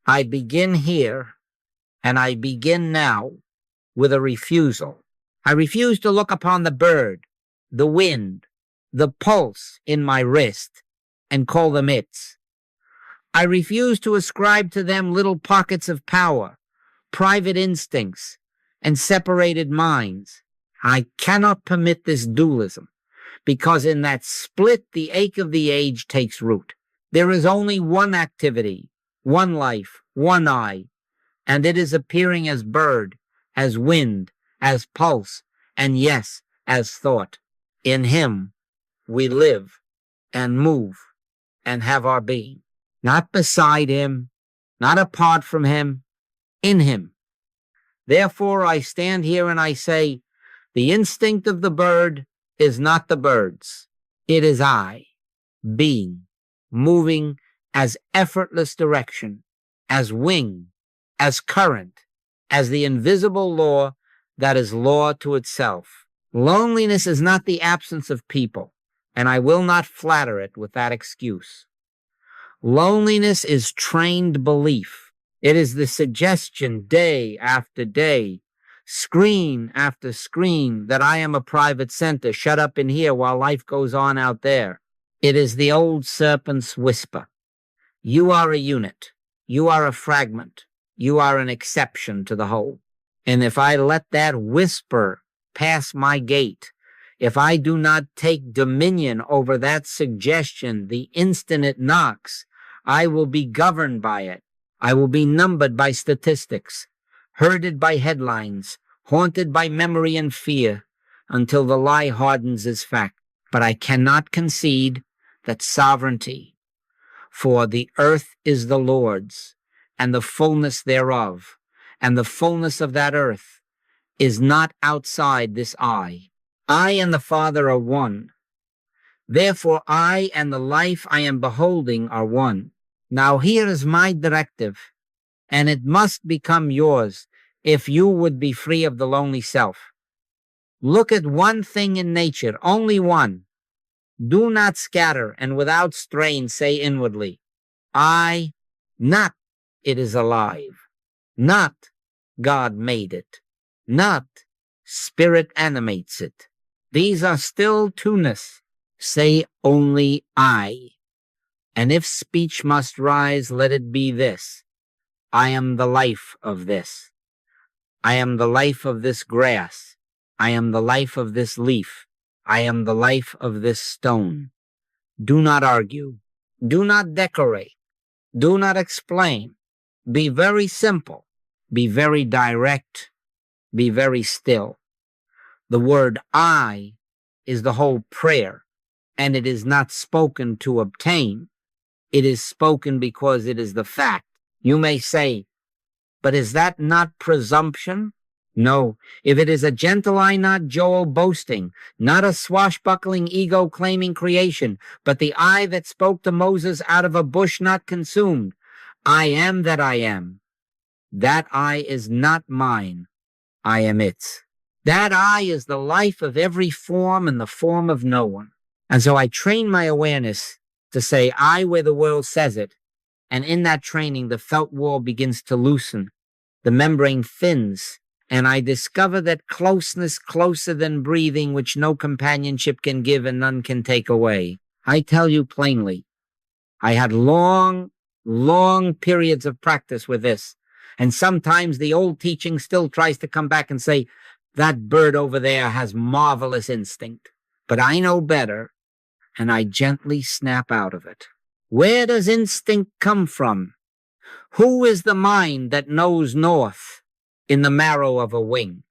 I begin here, and I begin now with a refusal. I refuse to look upon the bird, the wind, the pulse in my wrist, and call them its. I refuse to ascribe to them little pockets of power, private instincts, and separated minds. I cannot permit this dualism, because in that split the ache of the age takes root. There is only one activity, one life, one I, and it is appearing as bird, as wind, as pulse, and yes, as thought. In him we live and move and have our being. Not beside him, not apart from him, in him. Therefore I stand here and I say, the instinct of the bird is not the bird's. It is I, being, moving as effortless direction, as wing, as current, as the invisible law that is law to itself. Loneliness is not the absence of people, and I will not flatter it with that excuse. Loneliness is trained belief. It is the suggestion day after day, screen after screen, that I am a private center shut up in here while life goes on out there. It is the old serpent's whisper. You are a unit. You are a fragment. You are an exception to the whole. And if I let that whisper pass my gate, if I do not take dominion over that suggestion the instant it knocks, I will be governed by it. I will be numbered by statistics, herded by headlines, haunted by memory and fear, until the lie hardens as fact. But I cannot concede that sovereignty, for the earth is the Lord's, and the fullness thereof, and the fullness of that earth is not outside this I. I and the Father are one. Therefore, I and the life I am beholding are one. Now here is my directive, and it must become yours if you would be free of the lonely self. Look at one thing in nature, only one. Do not scatter, and without strain say inwardly, I, not it is alive, not God made it, not spirit animates it. These are still two-ness. Say only I. And if speech must rise, let it be this. I am the life of this. I am the life of this grass. I am the life of this leaf. I am the life of this stone. Do not argue. Do not decorate. Do not explain. Be very simple. Be very direct. Be very still. The word I is the whole prayer, and it is not spoken to obtain. It is spoken because it is the fact. You may say, but is that not presumption? No. If it is a gentle I, not Joel boasting, not a swashbuckling ego claiming creation, but the I that spoke to Moses out of a bush not consumed, I am that I am. That I is not mine. I am its. That I is the life of every form and the form of no one. And so I train my awareness to say I where the world says it, and in that training the felt wall begins to loosen, the membrane thins, and I discover that closeness closer than breathing, which no companionship can give and none can take away. I tell you plainly, I had long periods of practice with this, and sometimes the old teaching still tries to come back and say, that bird over there has marvelous instinct. But I know better, and I gently snap out of it. Where does instinct come from? Who is the mind that knows north in the marrow of a wing?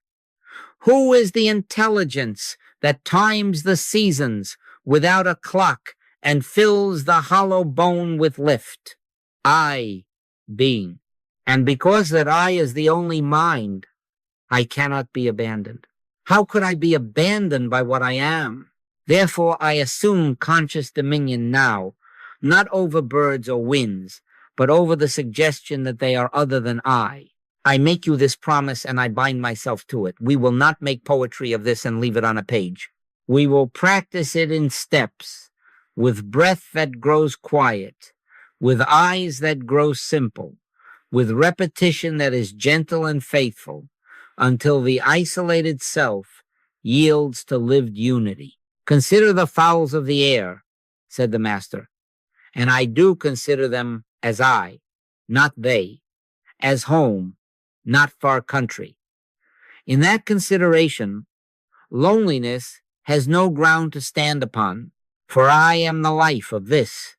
Who is the intelligence that times the seasons without a clock and fills the hollow bone with lift? I, being. And because that I is the only mind, I cannot be abandoned. How could I be abandoned by what I am? Therefore, I assume conscious dominion now, not over birds or winds, but over the suggestion that they are other than I. I make you this promise and I bind myself to it. We will not make poetry of this and leave it on a page. We will practice it in steps, with breath that grows quiet, with eyes that grow simple, with repetition that is gentle and faithful, until the isolated self yields to lived unity. Consider the fowls of the air, said the master, and I do consider them as I, not they, as home, not far country. In that consideration, loneliness has no ground to stand upon, for I am the life of this,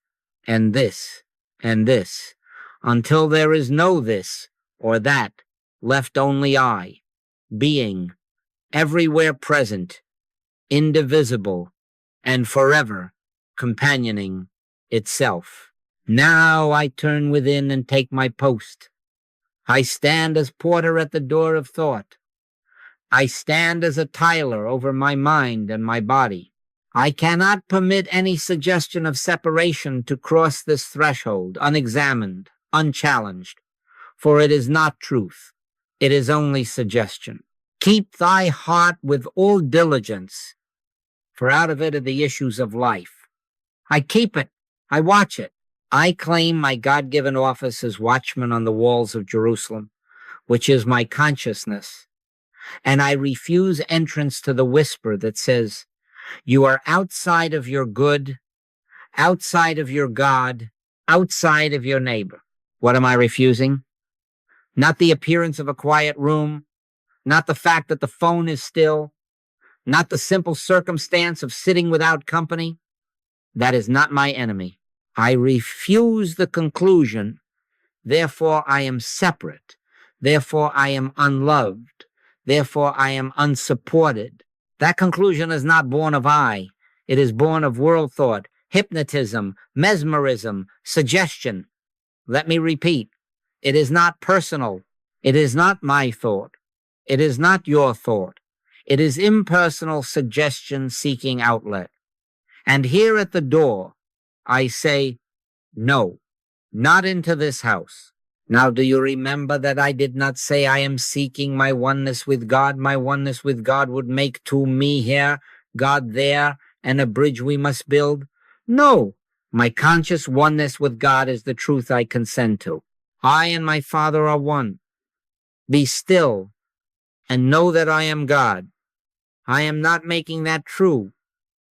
and this, and this, until there is no this or that, left only I, being, everywhere present, indivisible, and forever companioning itself. Now I turn within and take my post. I stand as porter at the door of thought. I stand as a tiler over my mind and my body. I cannot permit any suggestion of separation to cross this threshold unexamined, unchallenged, for it is not truth. It is only suggestion. Keep thy heart with all diligence, for out of it are the issues of life. I keep it. I watch it. I claim my God-given office as watchman on the walls of Jerusalem, which is my consciousness, and I refuse entrance to the whisper that says, you are outside of your good, outside of your God, outside of your neighbor. What am I refusing? Not the appearance of a quiet room, not the fact that the phone is still, not the simple circumstance of sitting without company. That is not my enemy. I refuse the conclusion, therefore I am separate, therefore I am unloved, therefore I am unsupported. That conclusion is not born of I. It is born of world thought, hypnotism, mesmerism, suggestion. Let me repeat. It is not personal. It is not my thought. It is not your thought. It is impersonal suggestion seeking outlet. And here at the door, I say, no, not into this house. Now, do you remember that I did not say I am seeking my oneness with God? My oneness with God would make two me here, God there, and a bridge we must build? No, my conscious oneness with God is the truth I consent to. I and my Father are one. Be still and know that I am God. I am not making that true.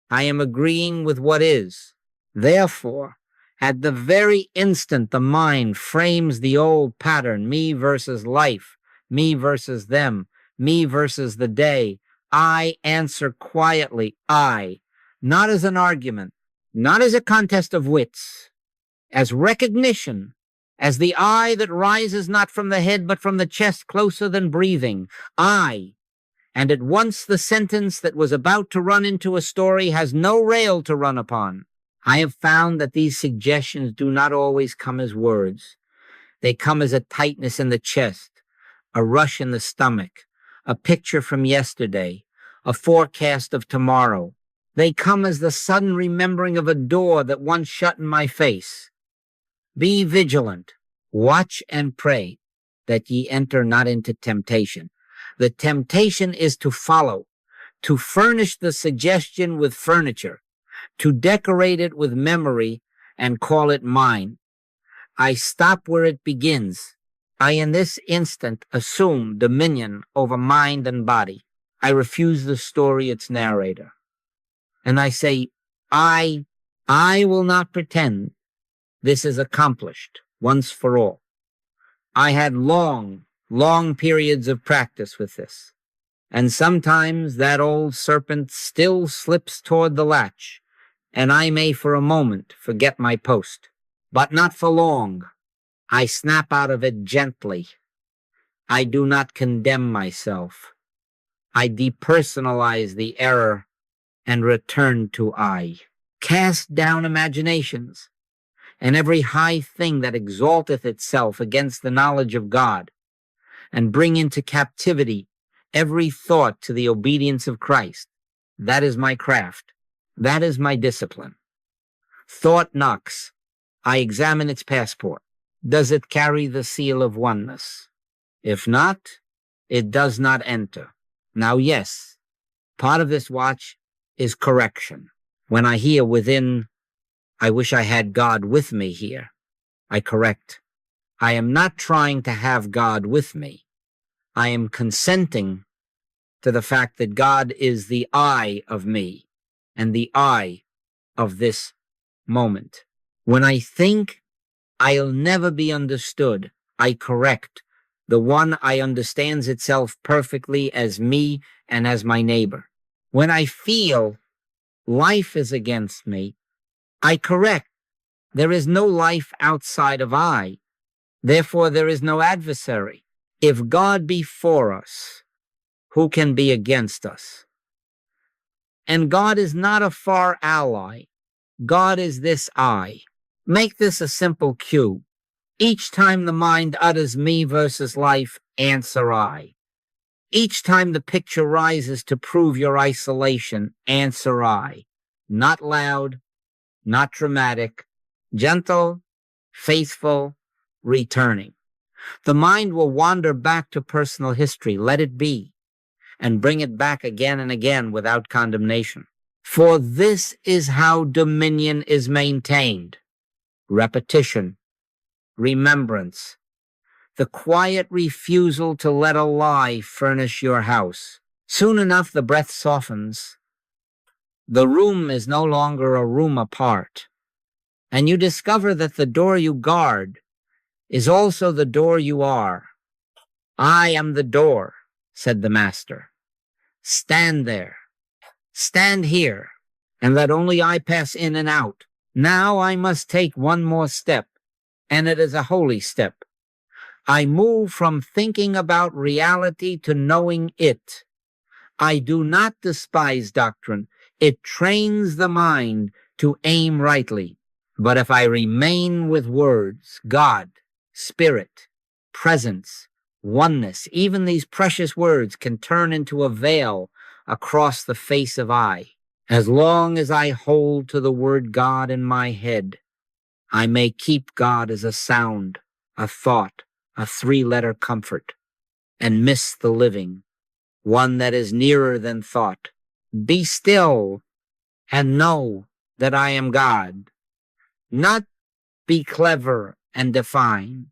I am agreeing with what is. Therefore, at the very instant the mind frames the old pattern, me versus life, me versus them, me versus the day, I answer quietly, I, not as an argument, not as a contest of wits, as recognition, as the I that rises not from the head but from the chest closer than breathing, I. And at once the sentence that was about to run into a story has no rail to run upon. I have found that these suggestions do not always come as words. They come as a tightness in the chest, a rush in the stomach, a picture from yesterday, a forecast of tomorrow. They come as the sudden remembering of a door that once shut in my face. Be vigilant, watch and pray that ye enter not into temptation. The temptation is to follow, to furnish the suggestion with furniture, to decorate it with memory and call it mine. I stop where it begins. I in this instant assume dominion over mind and body. I refuse the story its narrator. And I say, I will not pretend this is accomplished once for all. I had long periods of practice with this. And sometimes that old serpent still slips toward the latch, and I may for a moment forget my post. But not for long. I snap out of it gently. I do not condemn myself. I depersonalize the error and return to I. Cast down imaginations, and every high thing that exalteth itself against the knowledge of God, and bring into captivity every thought to the obedience of Christ. That is my craft. That is my discipline. Thought knocks. I examine its passport. Does it carry the seal of oneness? If not, it does not enter. Now, yes, part of this watch is correction. When I hear within, I wish I had God with me here, I correct. I am not trying to have God with me. I am consenting to the fact that God is the I of me and the I of this moment. When I think I'll never be understood, I correct the one I understands itself perfectly as me and as my neighbor. When I feel life is against me, I correct there is no life outside of I. Therefore, there is no adversary. If God be for us, who can be against us? And God is not a far ally. God is this I. Make this a simple cue. Each time the mind utters me versus life, answer I. Each time the picture rises to prove your isolation, answer I. Not loud, not dramatic, gentle, faithful, returning. The mind will wander back to personal history. Let it be, and bring it back again and again without condemnation. For this is how dominion is maintained. Repetition, remembrance, the quiet refusal to let a lie furnish your house. Soon enough, the breath softens. The room is no longer a room apart, and you discover that the door you guard is also the door you are. I am the door, said the master. Stand there. Stand here, and let only I pass in and out. Now I must take one more step, and it is a holy step. I move from thinking about reality to knowing it. I do not despise doctrine. It trains the mind to aim rightly. But if I remain with words, God, Spirit, presence, oneness, even these precious words can turn into a veil across the face of I. As long as I hold to the word God in my head, I may keep God as a sound, a thought, a three-letter comfort, and miss the living, one that is nearer than thought. Be still and know that I am God. Not be clever and define.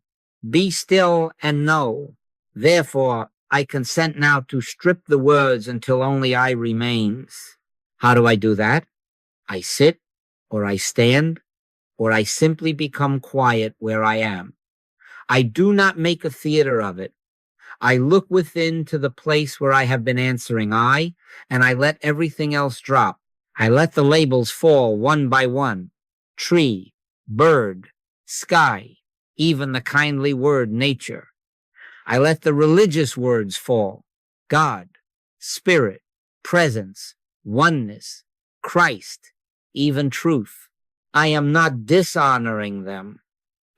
Be still and know. Therefore, I consent now to strip the words until only I remains. How do I do that? I sit, or I stand, or I simply become quiet where I am. I do not make a theater of it. I look within to the place where I have been answering I, and I let everything else drop. I let the labels fall one by one. Tree, bird, sky, even the kindly word nature. I let the religious words fall. God, Spirit, presence, oneness, Christ, even truth. I am not dishonoring them.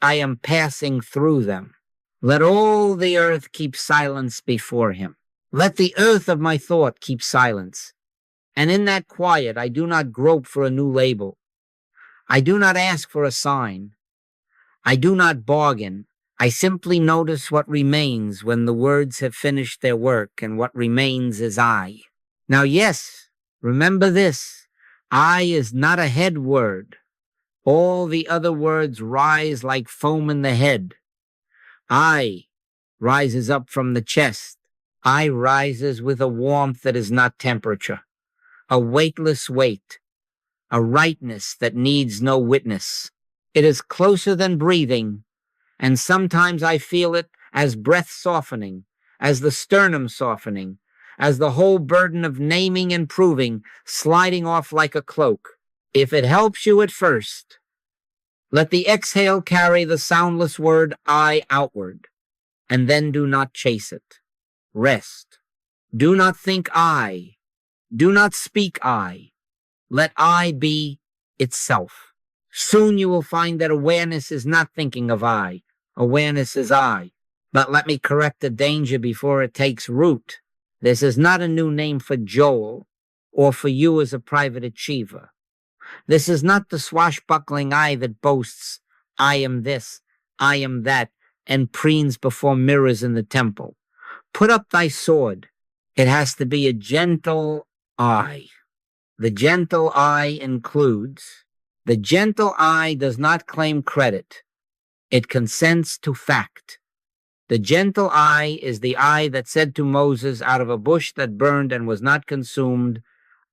I am passing through them. Let all the earth keep silence before him. Let the earth of my thought keep silence. And in that quiet, I do not grope for a new label. I do not ask for a sign. I do not bargain. I simply notice what remains when the words have finished their work, and what remains is I. Now, yes, remember this. I is not a head word. All the other words rise like foam in the head. I rises up from the chest. I rises with a warmth that is not temperature, a weightless weight, a rightness that needs no witness. It is closer than breathing, and sometimes I feel it as breath softening, as the sternum softening, as the whole burden of naming and proving sliding off like a cloak. If it helps you at first, let the exhale carry the soundless word I outward, and then do not chase it. Rest. Do not think I. Do not speak I. Let I be itself. Soon you will find that awareness is not thinking of I. Awareness is I. But let me correct the danger before it takes root. This is not a new name for Joel or for you as a private achiever. This is not the swashbuckling I that boasts, I am this, I am that, and preens before mirrors in the temple. Put up thy sword. It has to be a gentle I. The gentle I includes, the gentle I does not claim credit. It consents to fact. The gentle I is the I that said to Moses out of a bush that burned and was not consumed,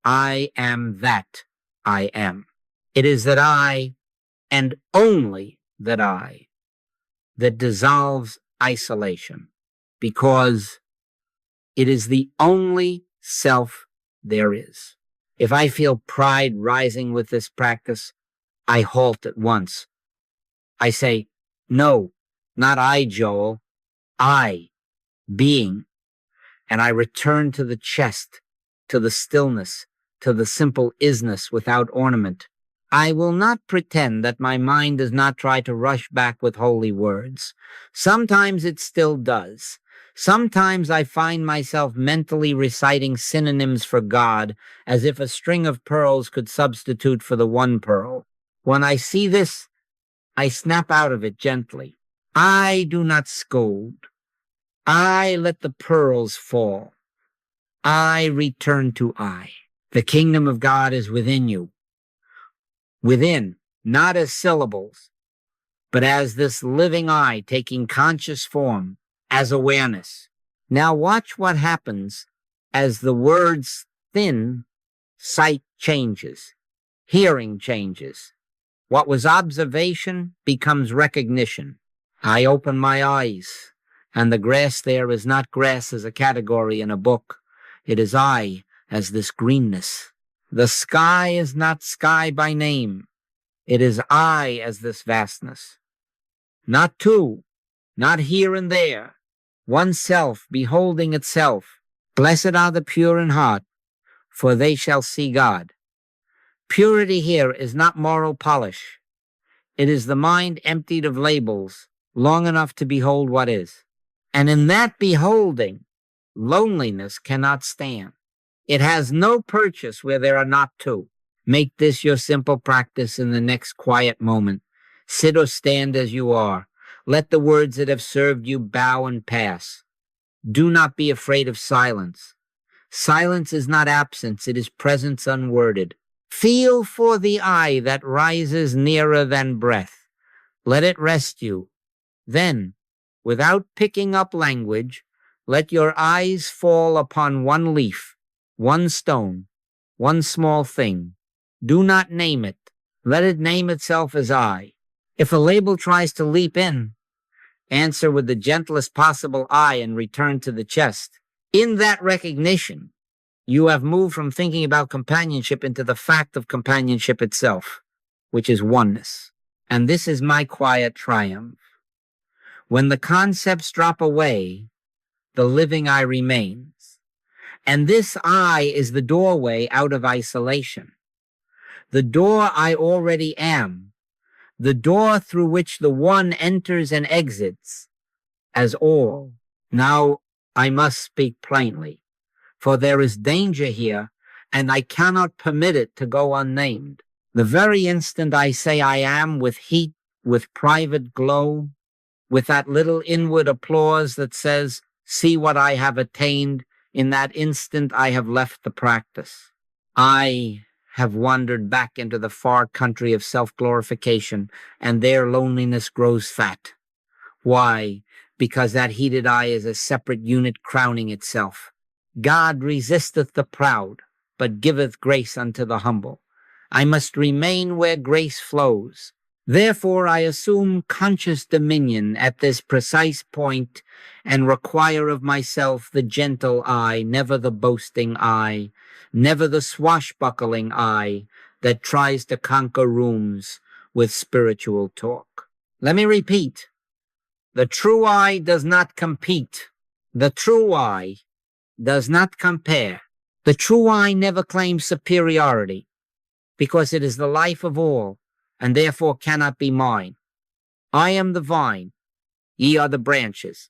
I am that I am. It is that I, and only that I, that dissolves isolation, because it is the only self there is. If I feel pride rising with this practice, I halt at once. I say, no, not I, Joel, I, being, and I return to the chest, to the stillness, to the simple isness without ornament. I will not pretend that my mind does not try to rush back with holy words. Sometimes it still does. Sometimes I find myself mentally reciting synonyms for God, as if a string of pearls could substitute for the one pearl. When I see this, I snap out of it gently. I do not scold. I let the pearls fall. I return to I. The kingdom of God is within you. Within, not as syllables, but as this living I taking conscious form, as awareness. Now watch what happens as the words thin, sight changes, hearing changes. What was observation becomes recognition. I open my eyes, and the grass there is not grass as a category in a book. It is I as this greenness. The sky is not sky by name. It is I as this vastness. Not two, not here and there. One self beholding itself. Blessed are the pure in heart, for they shall see God. Purity here is not moral polish. It is the mind emptied of labels, long enough to behold what is. And in that beholding, loneliness cannot stand. It has no purchase where there are not two. Make this your simple practice in the next quiet moment. Sit or stand as you are. Let the words that have served you bow and pass. Do not be afraid of silence. Silence is not absence, it is presence unworded. Feel for the I that rises nearer than breath. Let it rest you. Then, without picking up language, let your eyes fall upon one leaf, one stone, one small thing. Do not name it. Let it name itself as I. If a label tries to leap in, answer with the gentlest possible I and return to the chest. In that recognition, you have moved from thinking about companionship into the fact of companionship itself, which is oneness. And this is my quiet triumph. When the concepts drop away, the living I remains. And this I is the doorway out of isolation. The door I already am. The door through which the one enters and exits as all. Now I must speak plainly, for there is danger here, and I cannot permit it to go unnamed. The very instant I say I am, with heat, with private glow, with that little inward applause that says, see what I have attained, in that instant I have left the practice. I have wandered back into the far country of self-glorification, and there loneliness grows fat. Why? Because that heated I is a separate unit crowning itself. God resisteth the proud, but giveth grace unto the humble. I must remain where grace flows. Therefore I assume conscious dominion at this precise point and require of myself the gentle I, never the boasting I, never the swashbuckling I that tries to conquer rooms with spiritual talk. Let me repeat. The true I does not compete. The true I does not compare. The true I never claims superiority because it is the life of all and therefore cannot be mine. I am the vine. Ye are the branches.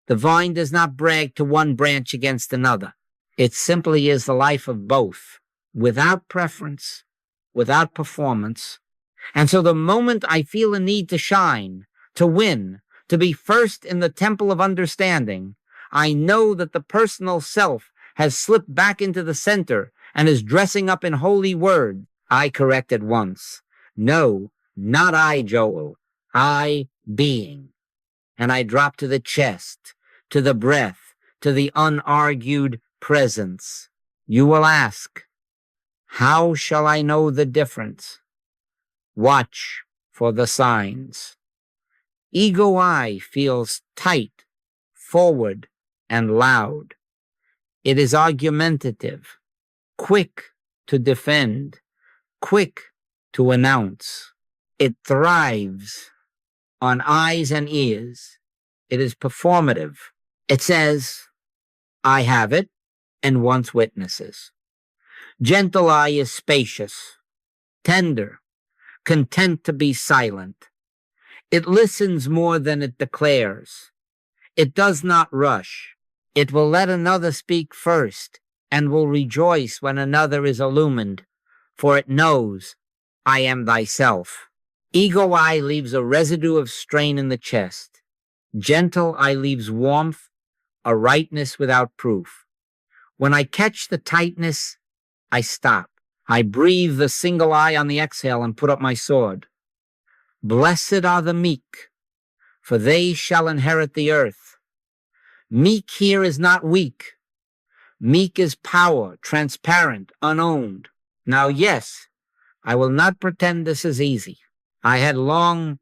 The vine does not brag to one branch against another. It simply is the life of both, without preference, without performance. And so the moment I feel a need to shine, to win, to be first in the temple of understanding, I know that the personal self has slipped back into the center and is dressing up in holy word. I correct at once. No, not I, Joel. I, being. And I drop to the chest, to the breath, to the unargued presence. You will ask, how shall I know the difference? Watch for the signs. Ego I feels tight, forward, and loud. It is argumentative, quick to defend, quick to announce. It thrives on eyes and ears. It is performative. It says, I have it, and wants witnesses. Gentle I is spacious, tender, content to be silent. It listens more than it declares. It does not rush. It will let another speak first and will rejoice when another is illumined, for it knows I am thyself. Ego I leaves a residue of strain in the chest. Gentle I leaves warmth, a rightness without proof. When I catch the tightness, I stop. I breathe the single I on the exhale and put up my sword. Blessed are the meek, for they shall inherit the earth. Meek here is not weak. Meek is power, transparent, unowned. Now, yes, I will not pretend this is easy. I had long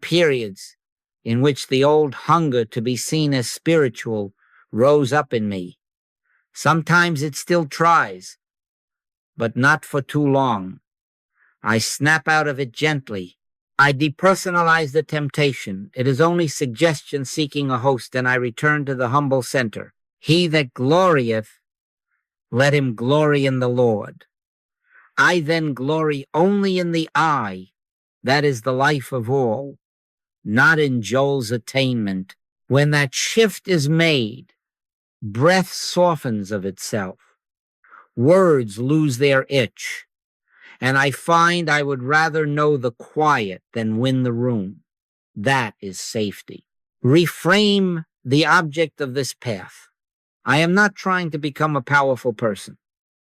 periods in which the old hunger to be seen as spiritual rose up in me. Sometimes it still tries, but not for too long. I snap out of it gently. I depersonalize the temptation. It is only suggestion seeking a host, and I return to the humble center. He that glorieth, let him glory in the Lord. I then glory only in the I, that is the life of all, not in Joel's attainment. When that shift is made, breath softens of itself. Words lose their itch. And I find I would rather know the quiet than win the room. That is safety. Reframe the object of this path. I am not trying to become a powerful person.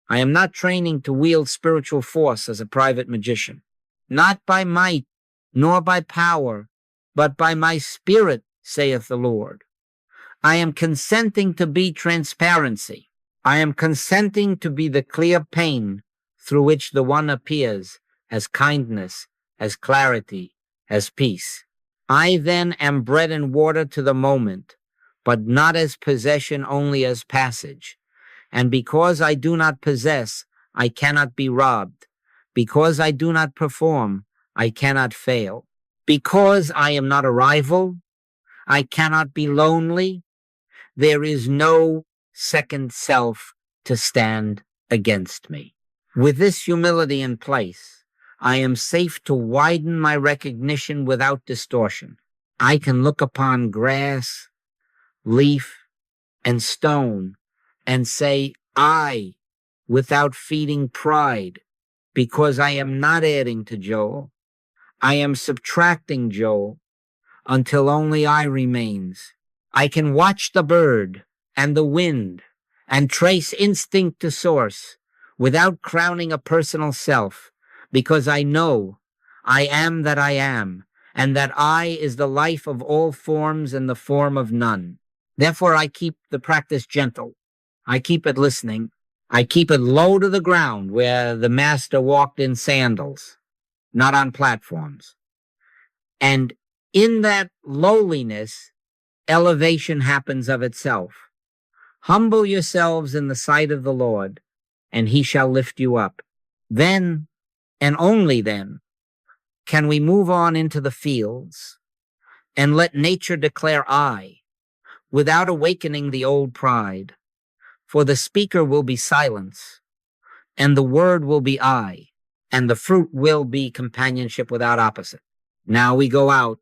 I am not training to wield spiritual force as a private magician. Not by might, nor by power, but by my spirit, saith the Lord. I am consenting to be transparency. I am consenting to be the clear pain through which the one appears as kindness, as clarity, as peace. I then am bread and water to the moment, but not as possession, only as passage. And because I do not possess, I cannot be robbed. Because I do not perform, I cannot fail. Because I am not a rival, I cannot be lonely. There is no second self to stand against me. With this humility in place, I am safe to widen my recognition without distortion. I can look upon grass, leaf, and stone and say, I, without feeding pride, because I am not adding to Joel. I am subtracting Joel until only I remains. I can watch the bird and the wind and trace instinct to source without crowning a personal self, because I know I am that I am, and that I is the life of all forms and the form of none. Therefore, I keep the practice gentle. I keep it listening. I keep it low to the ground where the master walked in sandals, not on platforms. And in that lowliness, elevation happens of itself. Humble yourselves in the sight of the Lord, and he shall lift you up. Then, and only then, can we move on into the fields and let nature declare I, without awakening the old pride. For the speaker will be silence, and the word will be I, and the fruit will be companionship without opposite. Now we go out,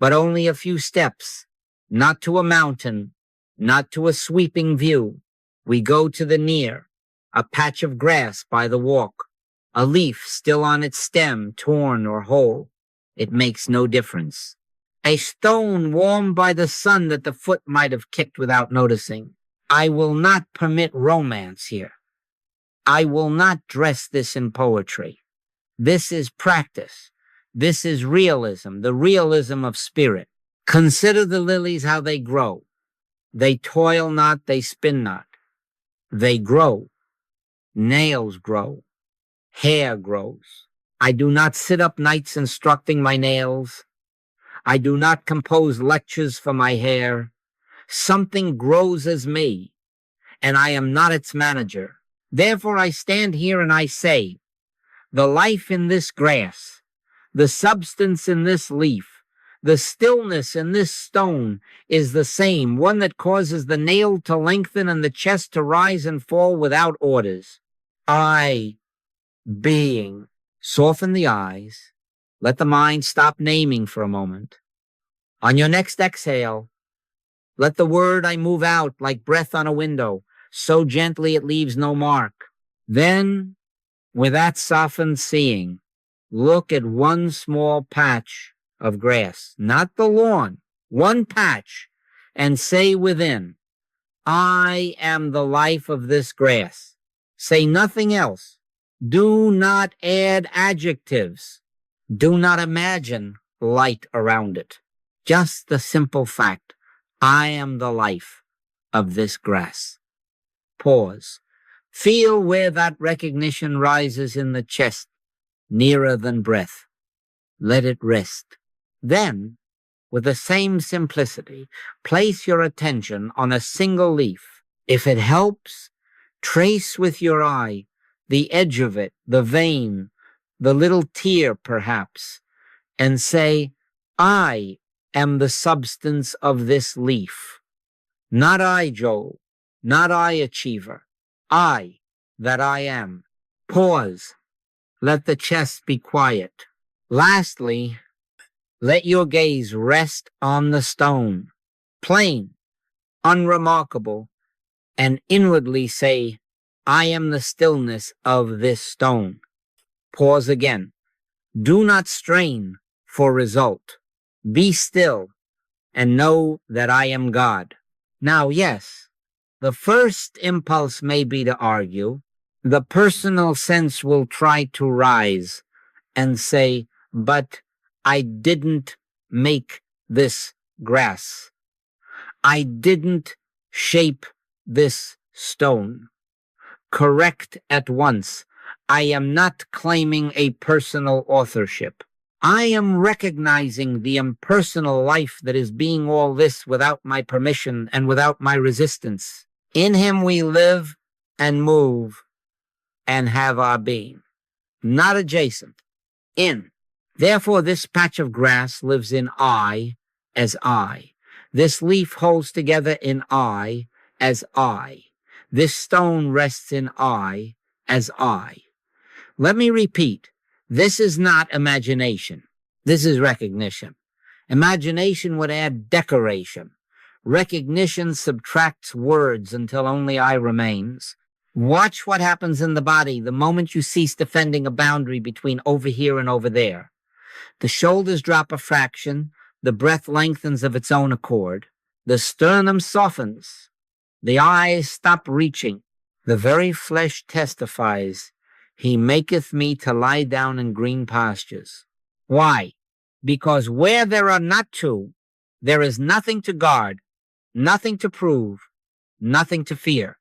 but only a few steps, not to a mountain, not to a sweeping view. We go to the near, a patch of grass by the walk, a leaf still on its stem, torn or whole. It makes no difference. A stone warmed by the sun that the foot might have kicked without noticing. I will not permit romance here. I will not dress this in poetry. This is practice, This is realism, the realism of spirit. Consider the lilies, how they grow. They toil not, they spin not. They grow. Nails grow. Hair grows. I do not sit up nights instructing my nails. I do not compose lectures for my hair. Something grows as me, and I am not its manager. Therefore I stand here and I say, the life in this grass, the substance in this leaf, the stillness in this stone is the same, one that causes the nail to lengthen and the chest to rise and fall without orders. I, being, soften the eyes, let the mind stop naming for a moment. On your next exhale, let the word I move out like breath on a window, so gently it leaves no mark. Then, with that softened seeing, look at one small patch of grass, not the lawn, one patch, and say within, I am the life of this grass. Say nothing else. Do not add adjectives. Do not imagine light around it. Just the simple fact, I am the life of this grass. Pause. Feel where that recognition rises in the chest, nearer than breath. Let it rest. Then, with the same simplicity, place your attention on a single leaf. If it helps, trace with your eye the edge of it, the vein, the little tear perhaps, and say, I am the substance of this leaf. Not I, Joel, not I, achiever. I, that I am. Pause. Let the chest be quiet. Lastly, let your gaze rest on the stone, plain, unremarkable, and inwardly say, I am the stillness of this stone. Pause again. Do not strain for result. Be still and know that I am God. Now, yes, the first impulse may be to argue. The personal sense will try to rise and say, but I didn't make this grass. I didn't shape this stone. Correct at once. I am not claiming a personal authorship. I am recognizing the impersonal life that is being all this without my permission and without my resistance. In him we live and move and have our being. Not adjacent. In. Therefore, this patch of grass lives in I as I. This leaf holds together in I as I. This stone rests in I as I. Let me repeat. This is not imagination. This is recognition. Imagination would add decoration. Recognition subtracts words until only I remains. Watch what happens in the body the moment you cease defending a boundary between over here and over there. The shoulders drop a fraction. The breath lengthens of its own accord. The sternum softens. The eyes stop reaching. The very flesh testifies, He maketh me to lie down in green pastures. Why? Because where there are not two, there is nothing to guard, nothing to prove, nothing to fear.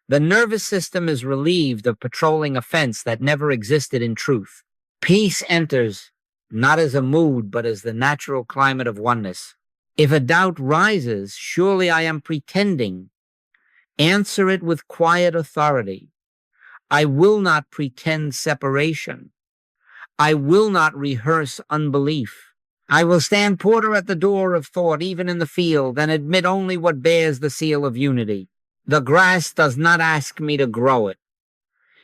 The nervous system is relieved of patrolling a fence that never existed in truth. Peace enters, not as a mood, but as the natural climate of oneness. If a doubt rises, surely I am pretending. Answer it with quiet authority. I will not pretend separation. I will not rehearse unbelief. I will stand porter at the door of thought, even in the field, and admit only what bears the seal of unity. The grass does not ask me to grow it.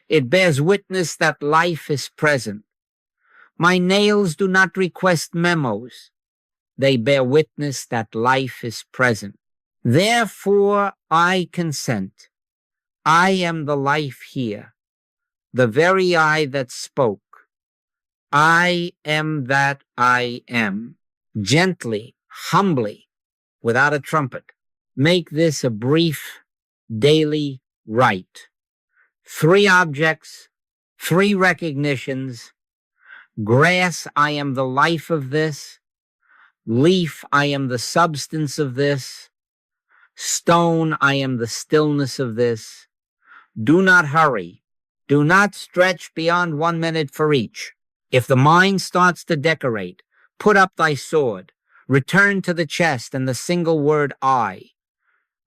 It bears witness that life is present. My nails do not request memos. They bear witness that life is present. Therefore, I consent. I am the life here, the very I that spoke. I am that I am. Gently, humbly, without a trumpet, make this a brief daily rite. 3 objects, 3 recognitions, Grass, I am the life of this. Leaf, I am the substance of this. Stone, I am the stillness of this. Do not hurry. Do not stretch beyond 1 minute for each. If the mind starts to decorate, put up thy sword. Return to the chest and the single word I.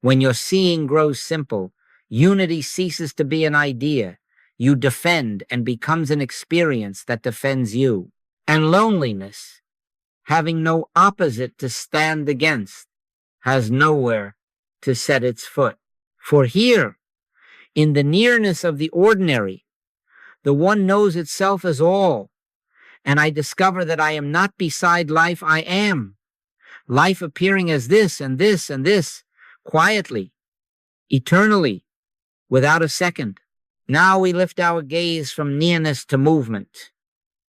When your seeing grows simple, unity ceases to be an idea. You defend and becomes an experience that defends you. And loneliness, having no opposite to stand against, has nowhere to set its foot. For here, in the nearness of the ordinary, the one knows itself as all, and I discover that I am not beside life, I am. Life appearing as this and this and this, quietly, eternally, without a second. Now we lift our gaze from nearness to movement.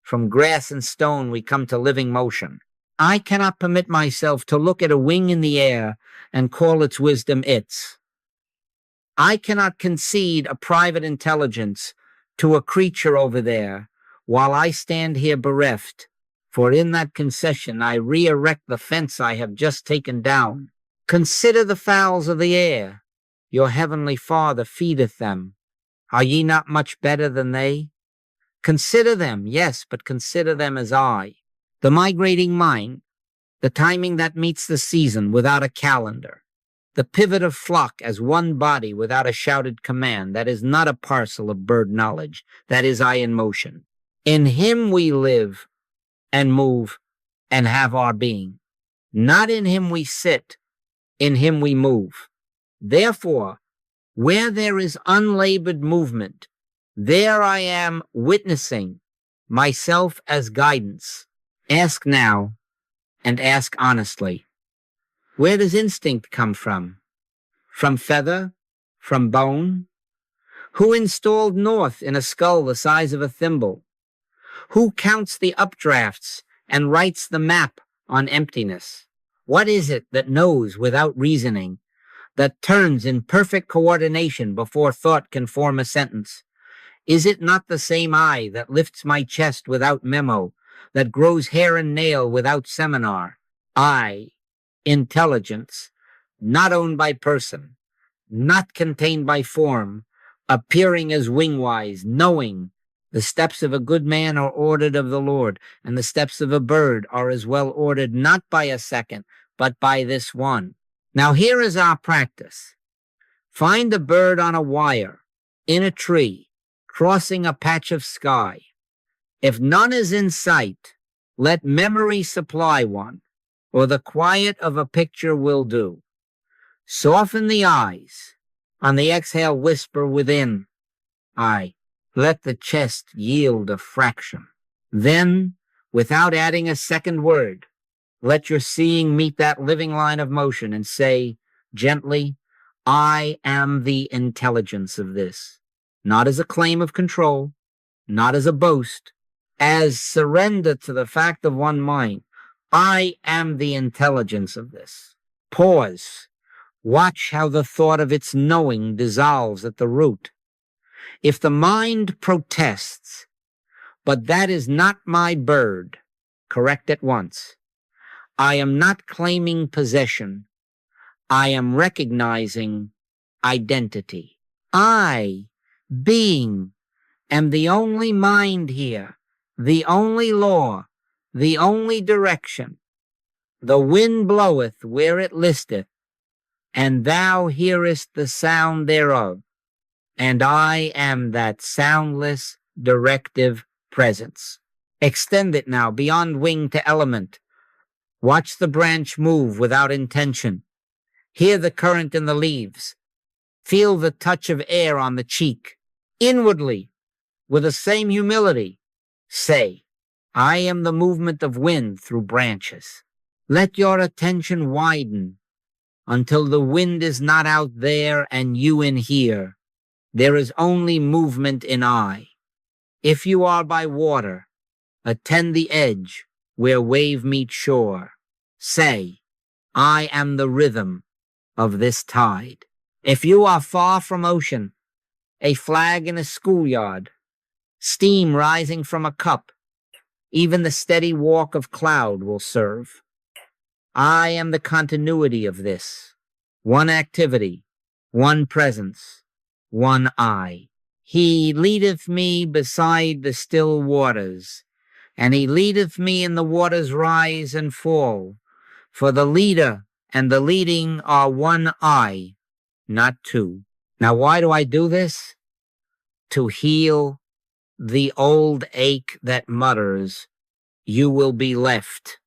From grass and stone we come to living motion. I cannot permit myself to look at a wing in the air and call its wisdom its. I cannot concede a private intelligence to a creature over there while I stand here bereft, for in that concession I re-erect the fence I have just taken down. Consider the fowls of the air. Your heavenly Father feedeth them. Are ye not much better than they? Consider them, yes, but consider them as I. The migrating mind, the timing that meets the season without a calendar, the pivot of flock as one body without a shouted command, that is not a parcel of bird knowledge, that is I in motion. In him we live and move and have our being. Not in him we sit, in him we move. Therefore, where there is unlabored movement, there I am witnessing myself as guidance. Ask now, and ask honestly. Where does instinct come from? From feather? From bone? Who installed north in a skull the size of a thimble? Who counts the updrafts and writes the map on emptiness? What is it that knows without reasoning, that turns in perfect coordination before thought can form a sentence? Is it not the same I that lifts my chest without memo, that grows hair and nail without seminar? I, intelligence, not owned by person, not contained by form, appearing as wingwise, knowing the steps of a good man are ordered of the Lord, and the steps of a bird are as well ordered not by a second, but by this one. Now here is our practice. Find a bird on a wire, in a tree, crossing a patch of sky. If none is in sight, let memory supply one, or the quiet of a picture will do. Soften the eyes. On the exhale, whisper within, I. Let the chest yield a fraction. Then, without adding a second word, let your seeing meet that living line of motion and say, gently, I am the intelligence of this. Not as a claim of control, not as a boast, as surrender to the fact of one mind. I am the intelligence of this. Pause. Watch how the thought of its knowing dissolves at the root. If the mind protests, but that is not my bird, correct at once. I am not claiming possession. I am recognizing identity. I, being, am the only mind here, the only law, the only direction. The wind bloweth where it listeth, and thou hearest the sound thereof. And I am that soundless, directive presence. Extend it now beyond wing to element. Watch the branch move without intention. Hear the current in the leaves. Feel the touch of air on the cheek. Inwardly, with the same humility, say, I am the movement of wind through branches. Let your attention widen until the wind is not out there and you in here. There is only movement in I. If you are by water, attend the edge where wave meets shore. Say, I am the rhythm of this tide. If you are far from ocean, a flag in a schoolyard, steam rising from a cup, Even the steady walk of cloud will serve. I am the continuity of this. One activity, one presence, one I. He leadeth me beside the still waters, and he leadeth me in the waters rise and fall. For the leader and the leading are one I, not two. Now, why do I do this? To heal the old ache that mutters, you will be left.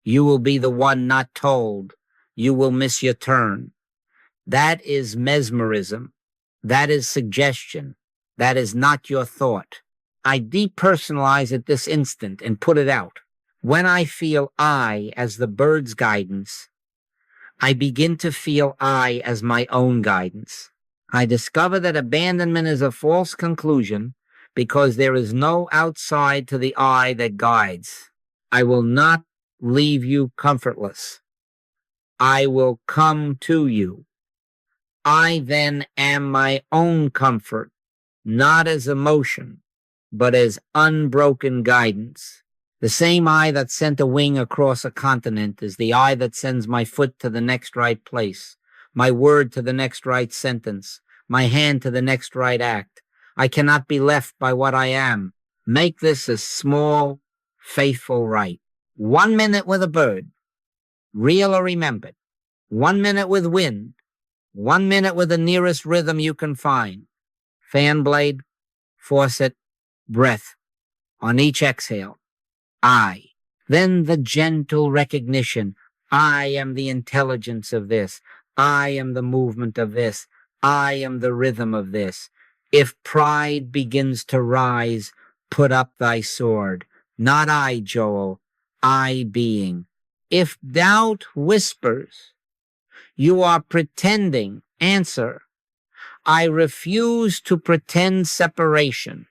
You will be the one not told. You will miss your turn. That is mesmerism. That is suggestion. That is not your thought. I depersonalize at this instant and put it out. When I feel I as the bird's guidance, I begin to feel I as my own guidance. I discover that abandonment is a false conclusion because there is no outside to the I that guides. I will not leave you comfortless. I will come to you. I then am my own comfort, not as emotion, but as unbroken guidance. The same I that sent a wing across a continent is the I that sends my foot to the next right place, my word to the next right sentence, my hand to the next right act. I cannot be left by what I am. Make this a small, faithful rite. 1 minute with a bird, real or remembered. 1 minute with wind. 1 minute with the nearest rhythm you can find. Fan blade, faucet, breath. On each exhale, I. Then the gentle recognition. I am the intelligence of this. I am the movement of this. I am the rhythm of this. If pride begins to rise, put up thy sword. Not I, Joel, I being. If doubt whispers, you are pretending. Answer, I refuse to pretend separation.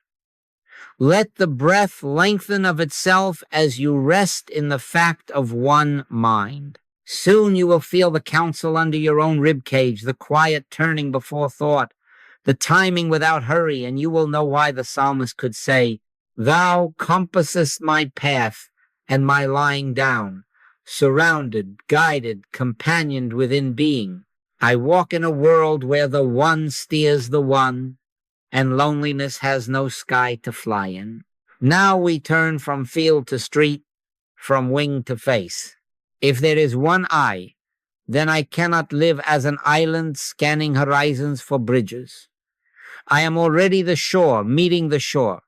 Let the breath lengthen of itself as you rest in the fact of one mind. Soon you will feel the counsel under your own ribcage, the quiet turning before thought, the timing without hurry, and you will know why the psalmist could say, Thou compassest my path and my lying down, surrounded, guided, companioned within being. I walk in a world where the one steers the one, and loneliness has no sky to fly in. Now we turn from field to street, from wing to face. If there is one I, then I cannot live as an island scanning horizons for bridges. I am already the shore, meeting the shore.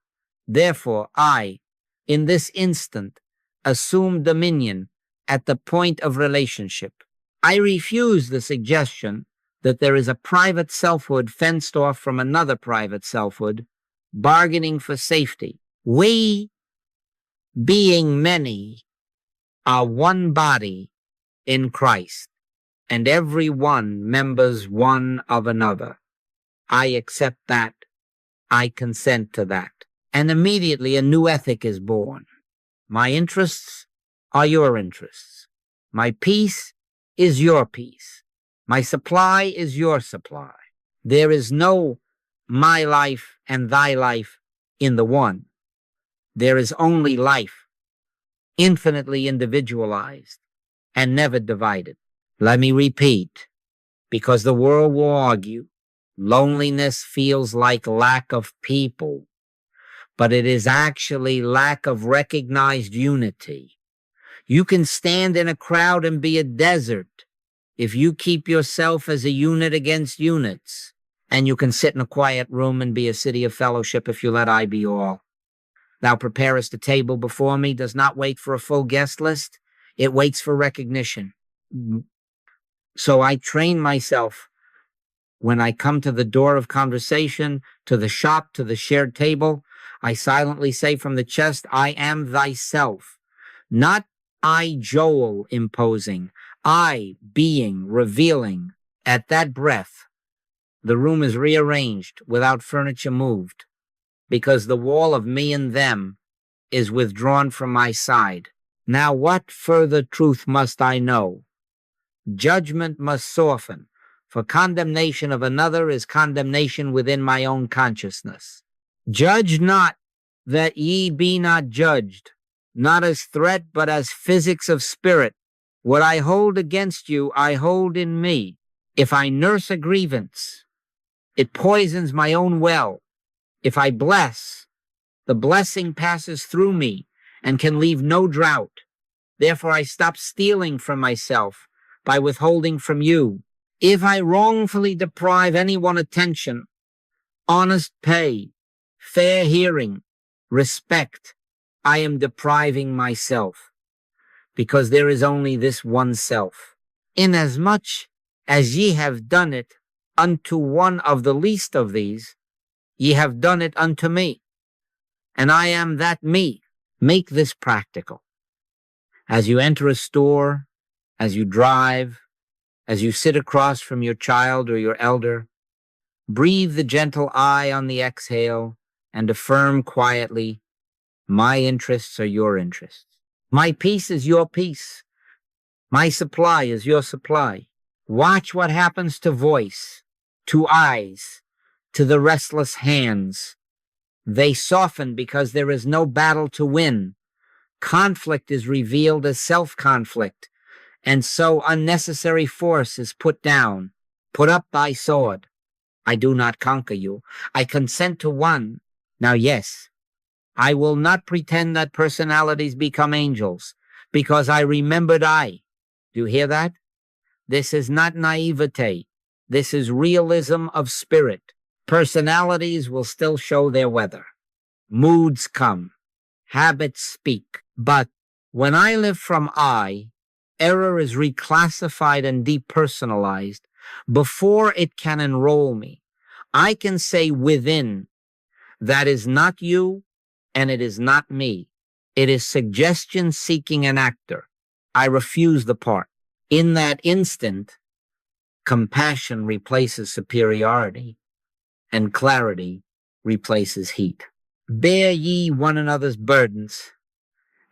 Therefore, I, in this instant, assume dominion at the point of relationship. I refuse the suggestion that there is a private selfhood fenced off from another private selfhood, bargaining for safety. We, being many, are one body in Christ, and every one members one of another. I accept that. I consent to that. And immediately a new ethic is born. My interests are your interests. My peace is your peace. My supply is your supply. There is no my life and thy life in the one. There is only life, infinitely individualized and never divided. Let me repeat, because the world will argue, loneliness feels like lack of people, but it is actually lack of recognized unity. You can stand in a crowd and be a desert if you keep yourself as a unit against units, and you can sit in a quiet room and be a city of fellowship if you let I be all. Thou preparest a table before me, does not wait for a full guest list. It waits for recognition. So I train myself when I come to the door of conversation, to the shop, to the shared table, I silently say from the chest, I am thyself. Not I, Joel, imposing. I, being, revealing. At that breath, the room is rearranged without furniture moved, because the wall of me and them is withdrawn from my side. Now what further truth must I know? Judgment must soften, for condemnation of another is condemnation within my own consciousness. Judge not that ye be not judged. not as threat, but as physics of spirit. What I hold against you, I hold in me. If I nurse a grievance, it poisons my own well. If I bless, the blessing passes through me and can leave no drought. Therefore, I stop stealing from myself by withholding from you. If I wrongfully deprive anyone attention, honest pay, fair hearing, respect, I am depriving myself, because there is only this one self. Inasmuch as ye have done it unto one of the least of these, ye have done it unto me, and I am that me. Make this practical. As you enter a store, as you drive, as you sit across from your child or your elder, breathe the gentle I on the exhale and affirm quietly, my interests are your interests. My peace is your peace. My supply is your supply. Watch what happens to voice, to eyes, to the restless hands. They soften because there is no battle to win. Conflict is revealed as self-conflict, and so unnecessary force is put down. Put up thy sword. I do not conquer you. I consent to one. Now, yes, I will not pretend that personalities become angels, because I remembered I. Do you hear that? This is not naivete. This is realism of spirit. Personalities will still show their weather. Moods come. Habits speak. But when I live from I, error is reclassified and depersonalized before it can enroll me. I can say within, that is not you and it is not me. It is suggestion seeking an actor. I refuse the part. In that instant, compassion replaces superiority and clarity replaces heat. Bear ye one another's burdens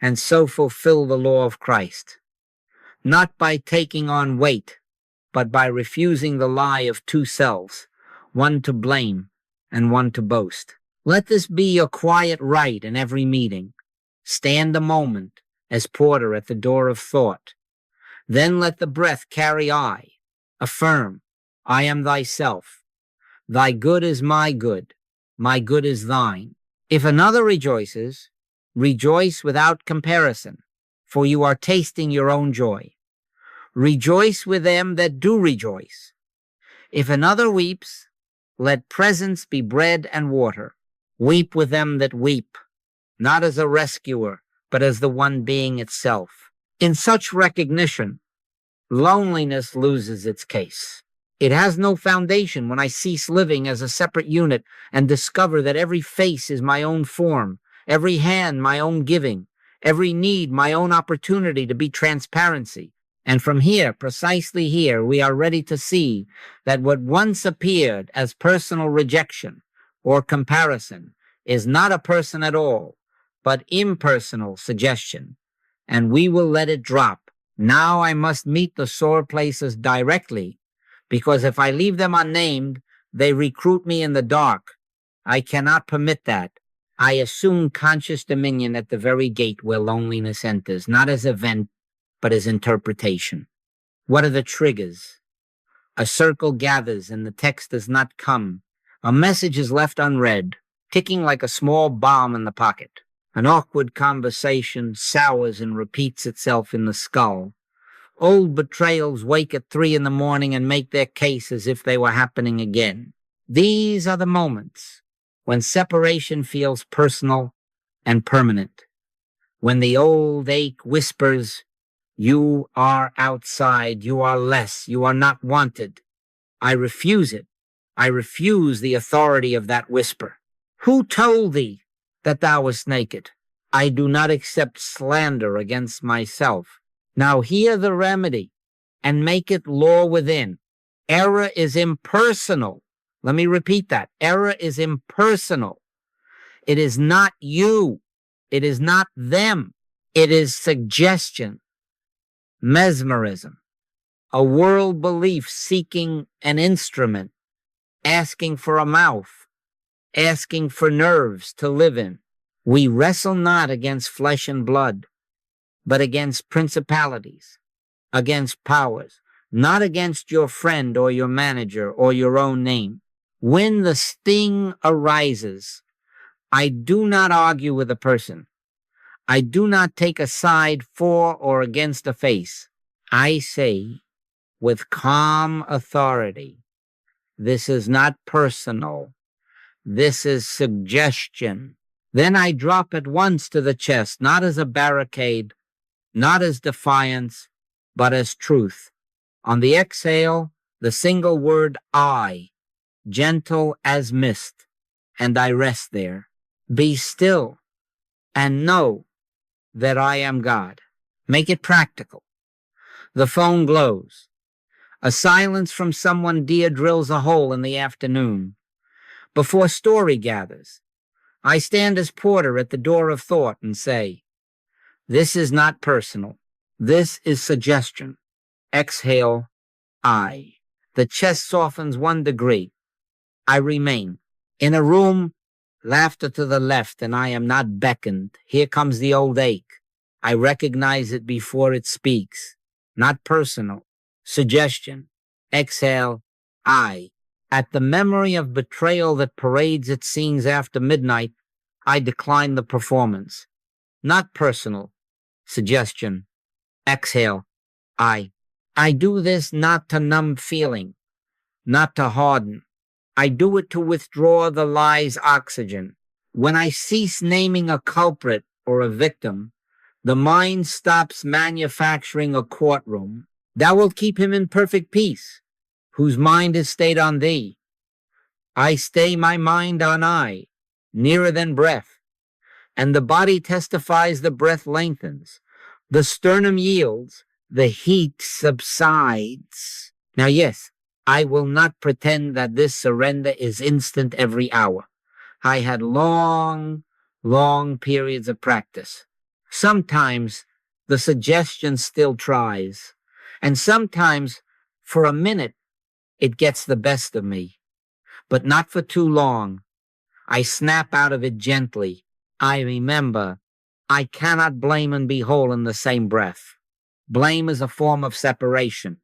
and so fulfill the law of Christ, not by taking on weight, but by refusing the lie of two selves, one to blame and one to boast. Let this be your quiet rite in every meeting. Stand a moment as porter at the door of thought. Then let the breath carry I. Affirm, I am thyself. Thy good is my good is thine. If another rejoices, rejoice without comparison, for you are tasting your own joy. Rejoice with them that do rejoice. If another weeps, let presence be bread and water. Weep with them that weep, not as a rescuer, but as the one being itself. In such recognition, loneliness loses its case. It has no foundation when I cease living as a separate unit and discover that every face is my own form, every hand my own giving, every need my own opportunity to be transparency. And from here, precisely here, we are ready to see that what once appeared as personal rejection or comparison is not a person at all, but impersonal suggestion, and we will let it drop. Now I must meet the sore places directly, because if I leave them unnamed, they recruit me in the dark. I cannot permit that. I assume conscious dominion at the very gate where loneliness enters, not as event, but as interpretation. What are the triggers? A circle gathers and the text does not come. A message is left unread, ticking like a small bomb in the pocket. An awkward conversation sours and repeats itself in the skull. Old betrayals wake at 3 a.m. and make their case as if they were happening again. These are the moments when separation feels personal and permanent. When the old ache whispers, you are outside, you are less, you are not wanted. I refuse it. I refuse the authority of that whisper. Who told thee that thou wast naked? I do not accept slander against myself. Now hear the remedy and make it law within. Error is impersonal. Let me repeat that. Error is impersonal. It is not you. It is not them. It is suggestion, mesmerism, a world belief seeking an instrument, asking for a mouth, asking for nerves to live in. We wrestle not against flesh and blood, but against principalities, against powers, not against your friend or your manager or your own name. When the sting arises, I do not argue with a person. I do not take a side for or against a face. I say with calm authority, this is not personal. This is suggestion. Then I drop at once to the chest, not as a barricade, not as defiance, but as truth. On the exhale, the single word I, gentle as mist, and I rest there. Be still and know that I am God. Make it practical. The phone glows. A silence from someone dear drills a hole in the afternoon. Before story gathers, I stand as porter at the door of thought and say, this is not personal. This is suggestion. Exhale, I. The chest softens 1 degree. I remain. In a room, laughter to the left, and I am not beckoned. Here comes the old ache. I recognize it before it speaks. Not personal. Suggestion. Exhale, I. At the memory of betrayal that parades its scenes after midnight, I decline the performance. Not personal. Suggestion. Exhale, I. I do this not to numb feeling, not to harden. I do it to withdraw the lie's oxygen. When I cease naming a culprit or a victim, the mind stops manufacturing a courtroom. Thou wilt keep him in perfect peace, whose mind is stayed on thee. I stay my mind on I, nearer than breath, and the body testifies the breath lengthens. The sternum yields, the heat subsides. Now, yes, I will not pretend that this surrender is instant every hour. I had long periods of practice. Sometimes the suggestion still tries, and sometimes for a minute it gets the best of me, but not for too long. I snap out of it gently. I remember I cannot blame and be whole in the same breath. Blame is a form of separation.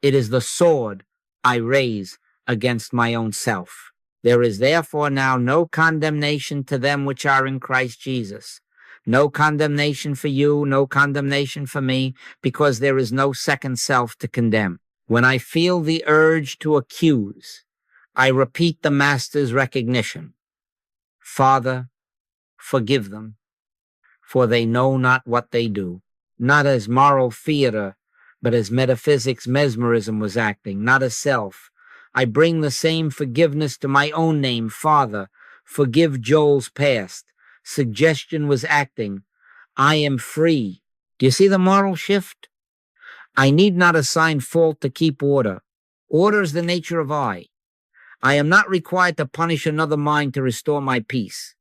It is the sword I raise against my own self. There is therefore now no condemnation to them which are in Christ Jesus. No condemnation for you, no condemnation for me, because there is no second self to condemn. When I feel the urge to accuse, I repeat the Master's recognition. Father, forgive them, for they know not what they do. Not as moral theater, but as metaphysics mesmerism was acting, not as self. I bring the same forgiveness to my own name, Father. Forgive Joel's past. Suggestion was acting. I am free. Do you see the moral shift? I need not assign fault to keep order. Order is the nature of I. I am not required to punish another mind to restore my peace.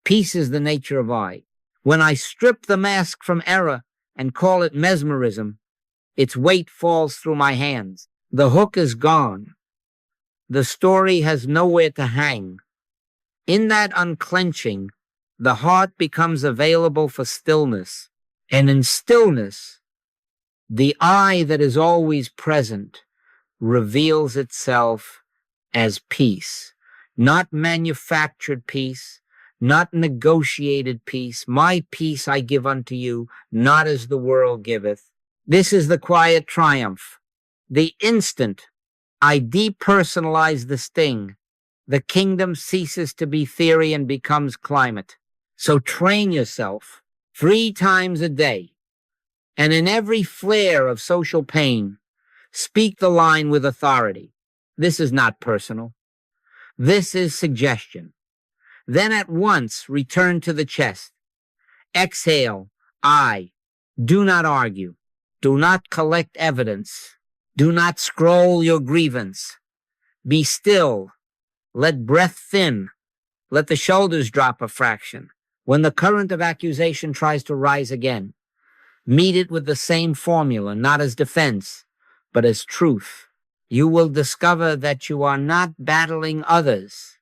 Peace is the nature of I. When I strip the mask from error and call it mesmerism, its weight falls through my hands. The hook is gone. The story has nowhere to hang. In that unclenching, the heart becomes available for stillness. And in stillness, the I that is always present reveals itself as peace. Not manufactured peace, not negotiated peace. My peace I give unto you, not as the world giveth. This is the quiet triumph. The instant I depersonalize the sting, the kingdom ceases to be theory and becomes climate. So train yourself 3 times a day, and in every flare of social pain, speak the line with authority. This is not personal. This is suggestion. Then at once return to the chest. Exhale, I. Do not argue. Do not collect evidence. Do not scroll your grievance. Be still. Let breath thin. Let the shoulders drop a fraction. When the current of accusation tries to rise again, meet it with the same formula, not as defense, but as truth. You will discover that you are not battling others.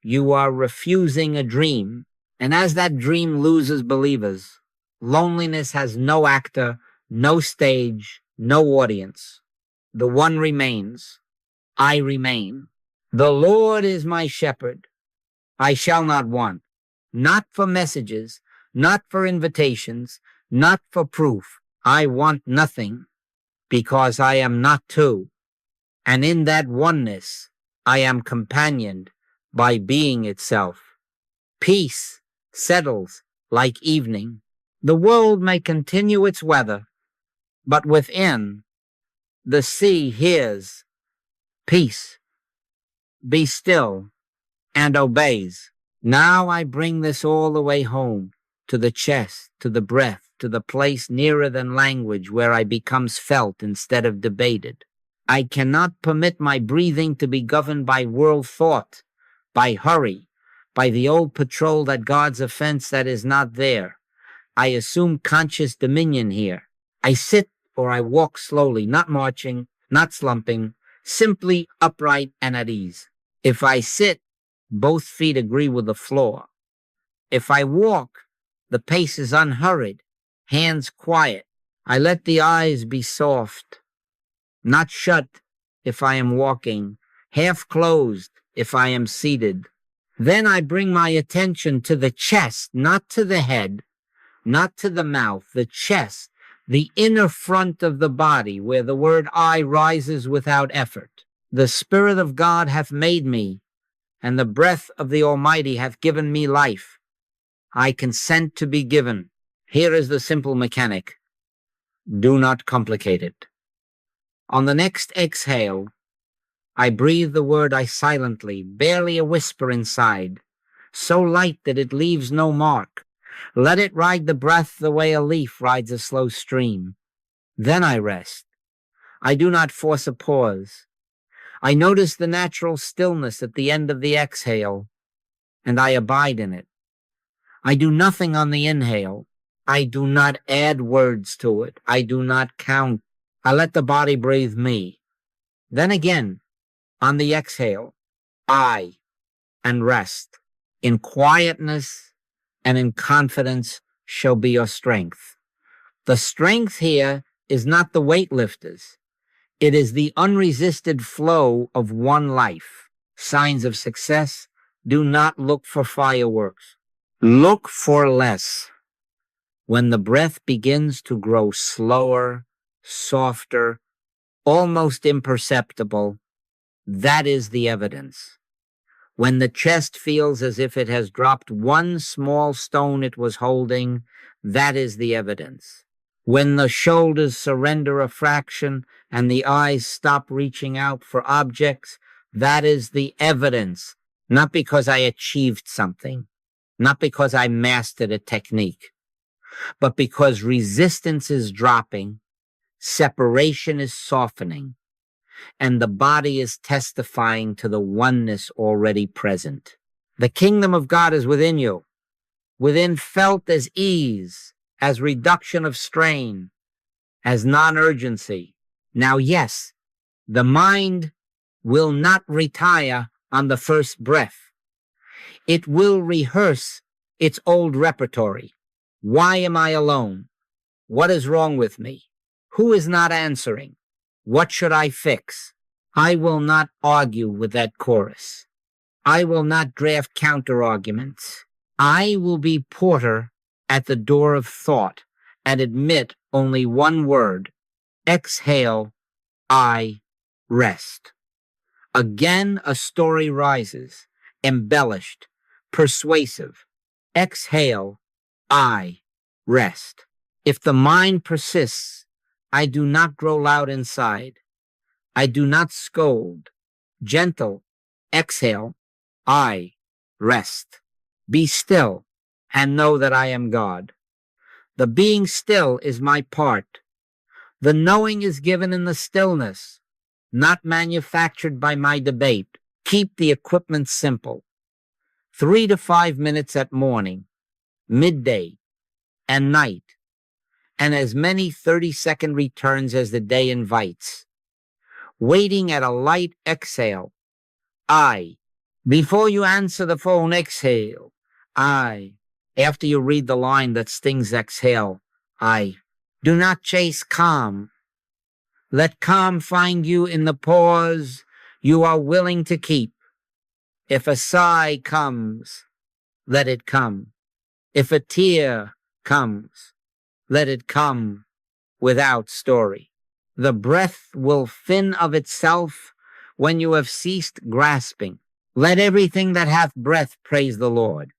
You are refusing a dream. And as that dream loses believers, loneliness has no actor, no stage, no audience. The one remains. I remain. The Lord is my shepherd. I shall not want. Not for messages, not for invitations, not for proof. I want nothing because I am not two. And in that oneness, I am companioned by being itself. Peace settles like evening. The world may continue its weather, but within, the sea hears peace. Be still and obeys. Now I bring this all the way home, to the chest, to the breath, to the place nearer than language where I becomes felt instead of debated. I cannot permit my breathing to be governed by world thought, by hurry, by the old patrol that guards a fence that is not there. I assume conscious dominion here. I sit or I walk slowly, not marching, not slumping, simply upright and at ease. If I sit, both feet agree with the floor. If I walk, the pace is unhurried, hands quiet. I let the eyes be soft, not shut if I am walking, half closed if I am seated. Then I bring my attention to the chest, not to the head, not to the mouth, the chest, the inner front of the body where the word I rises without effort. The Spirit of God hath made me, and the breath of the Almighty hath given me life. I consent to be given. Here is the simple mechanic. Do not complicate it. On the next exhale, I breathe the word I silently, barely a whisper inside, so light that it leaves no mark. Let it ride the breath the way a leaf rides a slow stream. Then I rest. I do not force a pause. I notice the natural stillness at the end of the exhale, and I abide in it. I do nothing on the inhale. I do not add words to it. I do not count. I let the body breathe me. Then again, on the exhale, I, and rest. In quietness and in confidence shall be your strength. The strength here is not the weightlifters. It is the unresisted flow of one life. Signs of success: do not look for fireworks. Look for less. When the breath begins to grow slower, softer, almost imperceptible, that is the evidence. When the chest feels as if it has dropped one small stone it was holding, that is the evidence. When the shoulders surrender a fraction and the eyes stop reaching out for objects, that is the evidence. Not because I achieved something, not because I mastered a technique, but because resistance is dropping, separation is softening, and the body is testifying to the oneness already present. The kingdom of God is within you, within felt as ease, as reduction of strain, as non-urgency. Now, yes, the mind will not retire on the first breath. It will rehearse its old repertory. Why am I alone? What is wrong with me? Who is not answering? What should I fix? I will not argue with that chorus. I will not draft counter-arguments. I will be porter at the door of thought and admit only one word. Exhale, I rest. Again, a story rises, embellished, persuasive. Exhale, I rest. If the mind persists, I do not grow loud inside. I do not scold. Gentle, exhale, I rest. Be still and know that I am God. The being still is my part. The knowing is given in the stillness, not manufactured by my debate. Keep the equipment simple. 3 to 5 minutes at morning, midday, and night, and as many 30-second returns as the day invites. Waiting at a light exhale, I. Before you answer the phone, exhale, I. After you read the line that stings, exhale, I. Do not chase calm. Let calm find you in the pause you are willing to keep. If a sigh comes, let it come. If a tear comes, let it come without story. The breath will fin of itself when you have ceased grasping. Let everything that hath breath praise the Lord.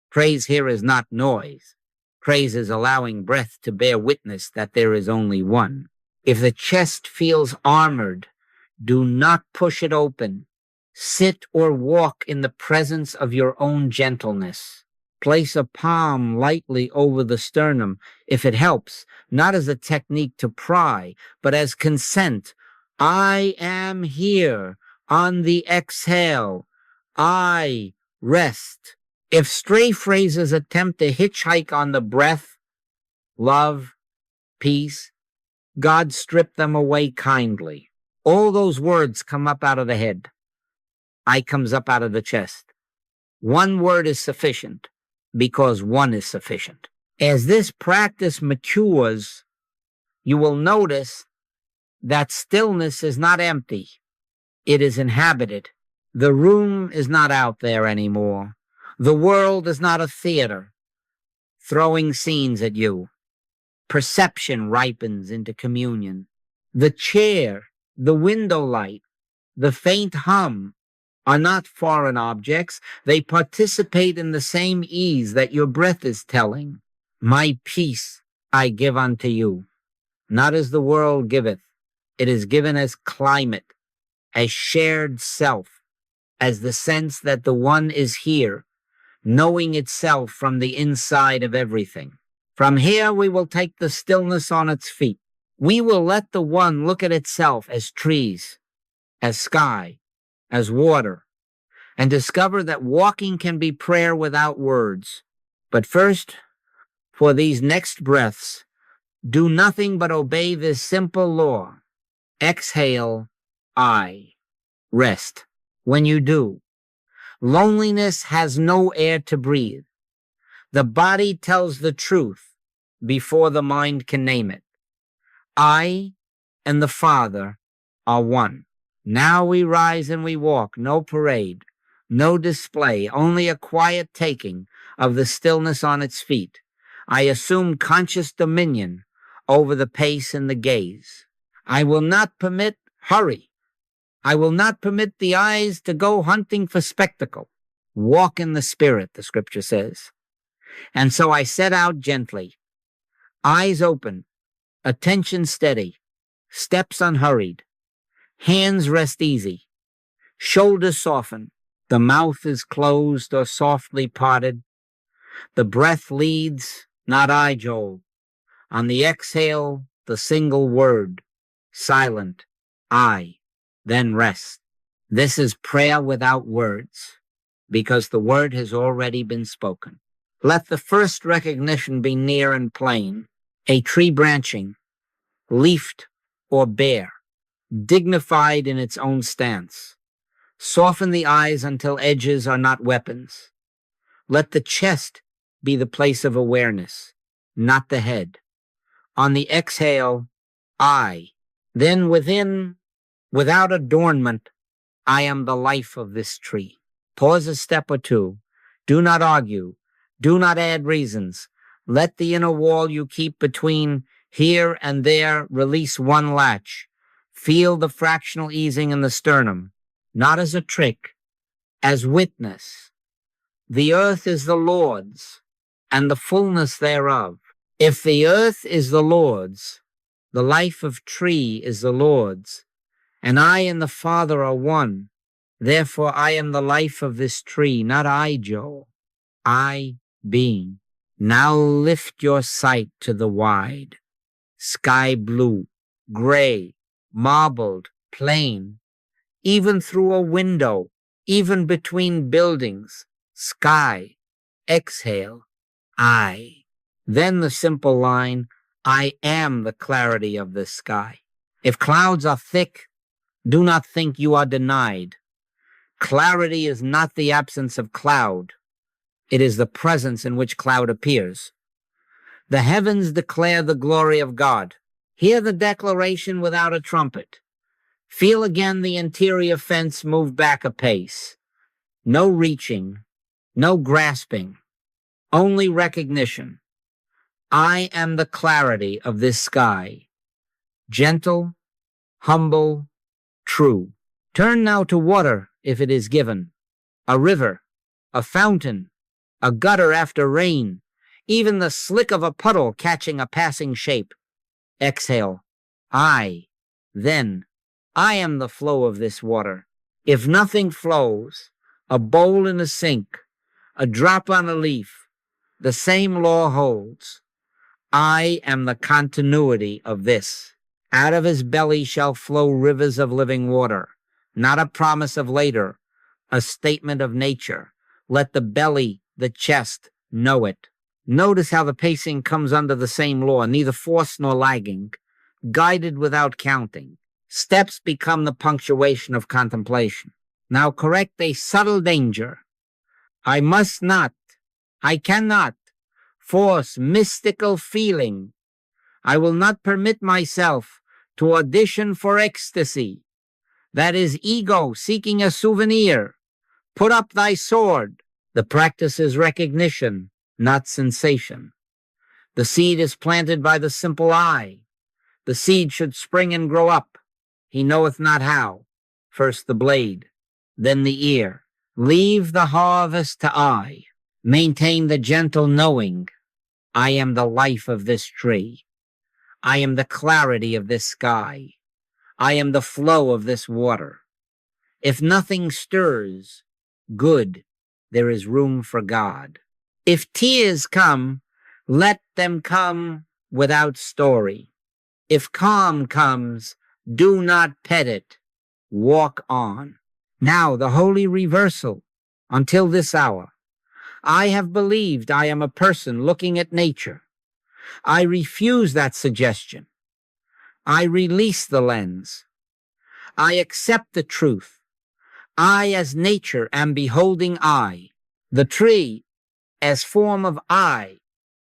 Praise here is not noise. Praise is allowing breath to bear witness that there is only one. If the chest feels armored, do not push it open. Sit or walk in the presence of your own gentleness. Place a palm lightly over the sternum, if it helps, not as a technique to pry, but as consent. I am here on the exhale. I rest. If stray phrases attempt to hitchhike on the breath, love, peace, God stripped them away kindly. All those words come up out of the head. I comes up out of the chest. One word is sufficient because one is sufficient. As this practice matures, you will notice that stillness is not empty. It is inhabited. The room is not out there anymore. The world is not a theater throwing scenes at you. Perception ripens into communion. The chair, the window light, the faint hum are not foreign objects. They participate in the same ease that your breath is telling. My peace I give unto you, not as the world giveth. It is given as climate, as shared self, as the sense that the one is here, knowing itself from the inside of everything. From here, we will take the stillness on its feet. We will let the one look at itself as trees, as sky, as water, and discover that walking can be prayer without words. But first, for these next breaths, do nothing but obey this simple law. Exhale, I. Rest. When you do, loneliness has no air to breathe. The body tells the truth before the mind can name it. I and the Father are one. Now we rise and we walk, no parade, no display, only a quiet taking of the stillness on its feet. I assume conscious dominion over the pace and the gaze. I will not permit hurry. I will not permit the eyes to go hunting for spectacle. Walk in the Spirit, the scripture says. And so I set out gently, eyes open, attention steady, steps unhurried, hands rest easy, shoulders soften, the mouth is closed or softly parted. The breath leads, not I, Joel. On the exhale, the single word, silent, I, then rest. This is prayer without words, because the word has already been spoken. Let the first recognition be near and plain, a tree branching, leafed or bare, dignified in its own stance. Soften the eyes until edges are not weapons. Let the chest be the place of awareness, not the head. On the exhale, I. Then within, without adornment, I am the life of this tree. Pause a step or two. Do not argue. Do not add reasons. Let the inner wall you keep between here and there release one latch. Feel the fractional easing in the sternum, not as a trick, as witness. The earth is the Lord's, and the fullness thereof. If the earth is the Lord's, the life of tree is the Lord's, and I and the Father are one. Therefore I am the life of this tree, not I, Joel. I being. Now lift your sight to the wide. Sky blue, gray, marbled, plain. Even through a window, even between buildings. Sky. Exhale. I. Then the simple line, I am the clarity of the sky. If clouds are thick, do not think you are denied. Clarity is not the absence of cloud. It is the presence in which cloud appears. The heavens declare the glory of God. Hear the declaration without a trumpet. Feel again the interior fence move back a pace. No reaching, no grasping, only recognition. I am the clarity of this sky. Gentle, humble, true. Turn now to water if it is given. A river, a fountain, a gutter after rain, even the slick of a puddle catching a passing shape. Exhale. Then, I am the flow of this water. If nothing flows, a bowl in a sink, a drop on a leaf, the same law holds. I am the continuity of this. Out of his belly shall flow rivers of living water, not a promise of later, a statement of nature. Let the belly, the chest, know it. Notice how the pacing comes under the same law, neither forced nor lagging, guided without counting. Steps become the punctuation of contemplation. Now correct a subtle danger. I must not, I cannot force mystical feeling. I will not permit myself to audition for ecstasy. That is ego seeking a souvenir. Put up thy sword. The practice is recognition, not sensation. The seed is planted by the simple eye. The seed should spring and grow up. He knoweth not how. First the blade, then the ear. Leave the harvest to I. Maintain the gentle knowing. I am the life of this tree. I am the clarity of this sky. I am the flow of this water. If nothing stirs, good, there is room for God. If tears come, let them come without story. If calm comes, do not pet it. Walk on. Now the holy reversal. Until this hour, I have believed I am a person looking at nature. I refuse that suggestion. I release the lens. I accept the truth. I as nature am beholding I. The tree as form of I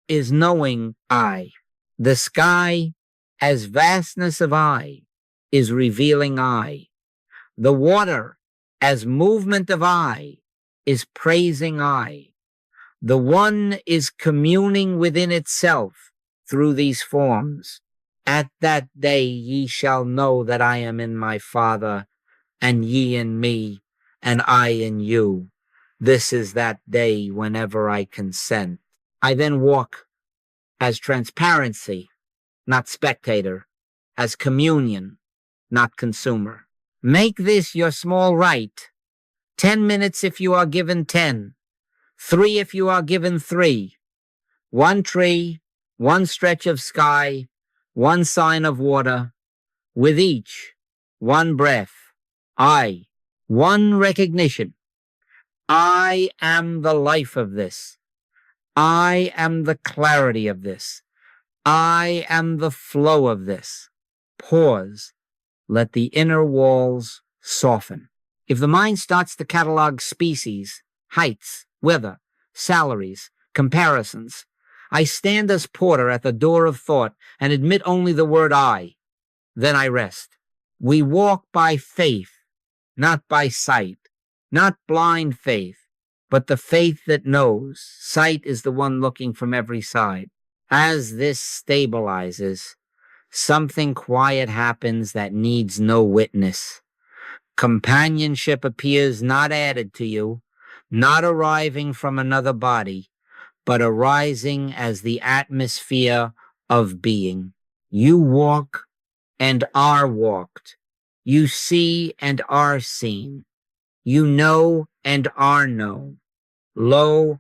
is knowing I. The sky as vastness of I is revealing I. The water as movement of I is praising I. The one is communing within itself through these forms. At that day ye shall know that I am in my Father, and ye in me, and I in you. This is that day whenever I consent. I then walk as transparency, not spectator, as communion, not consumer. Make this your small rite. 10 minutes if you are given 10. 3 if you are given 3. 1 tree, 1 stretch of sky, 1 sign of water. With each, 1 breath. I, 1 recognition. I am the life of this. I am the clarity of this. I am the flow of this. Pause. Let the inner walls soften. If the mind starts to catalog species, heights, weather, salaries, comparisons, I stand as porter at the door of thought and admit only the word I. Then I rest. We walk by faith, not by sight, not blind faith, but the faith that knows. Sight is the one looking from every side. As this stabilizes, something quiet happens that needs no witness. Companionship appears not added to you, not arriving from another body, but arising as the atmosphere of being. You walk and are walked. You see and are seen. You know and are known. Lo,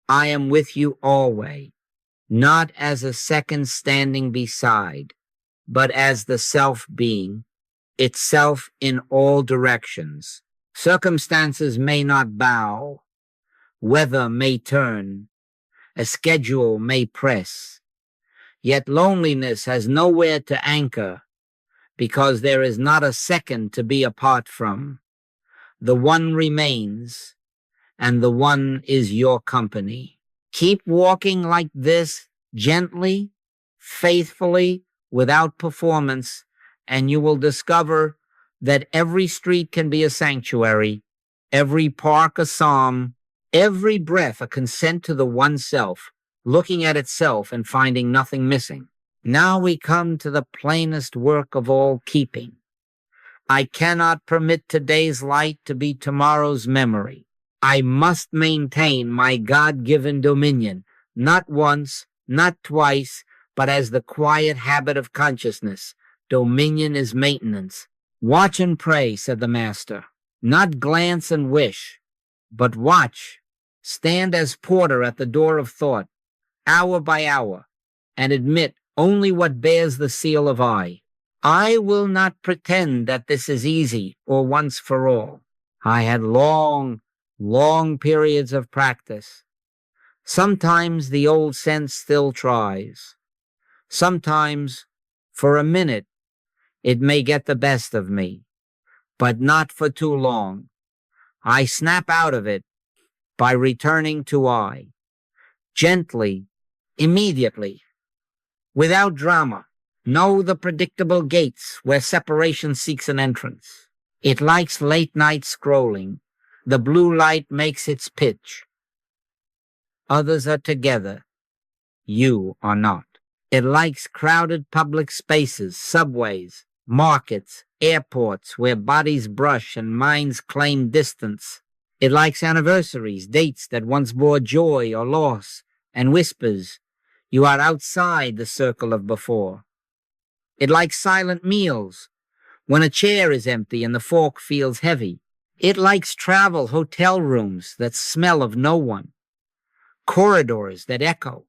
I am with you always, not as a second standing beside, but as the self-being, itself in all directions. Circumstances may not bow, weather may turn, a schedule may press, yet loneliness has nowhere to anchor, because there is not a second to be apart from. The one remains, and the one is your company. Keep walking like this, gently, faithfully, without performance, and you will discover that every street can be a sanctuary, every park a psalm, every breath a consent to the one self, looking at itself and finding nothing missing. Now we come to the plainest work of all keeping. I cannot permit today's light to be tomorrow's memory. I must maintain my God-given dominion, not once, not twice, but as the quiet habit of consciousness. Dominion is maintenance. Watch and pray, said the Master. Not glance and wish, but watch. Stand as porter at the door of thought, hour by hour, and admit only what bears the seal of I. I will not pretend that this is easy or once for all. I had long periods of practice. Sometimes the old sense still tries. Sometimes, for a minute, it may get the best of me, but not for too long. I snap out of it by returning to I, gently, immediately, without drama. Know the predictable gates where separation seeks an entrance. It likes late night scrolling. The blue light makes its pitch. Others are together. You are not. It likes crowded public spaces, subways, markets, airports where bodies brush and minds claim distance. It likes anniversaries, dates that once brought joy or loss, and whispers, you are outside the circle of before. It likes silent meals, when a chair is empty and the fork feels heavy. It likes travel hotel rooms that smell of no one, corridors that echo,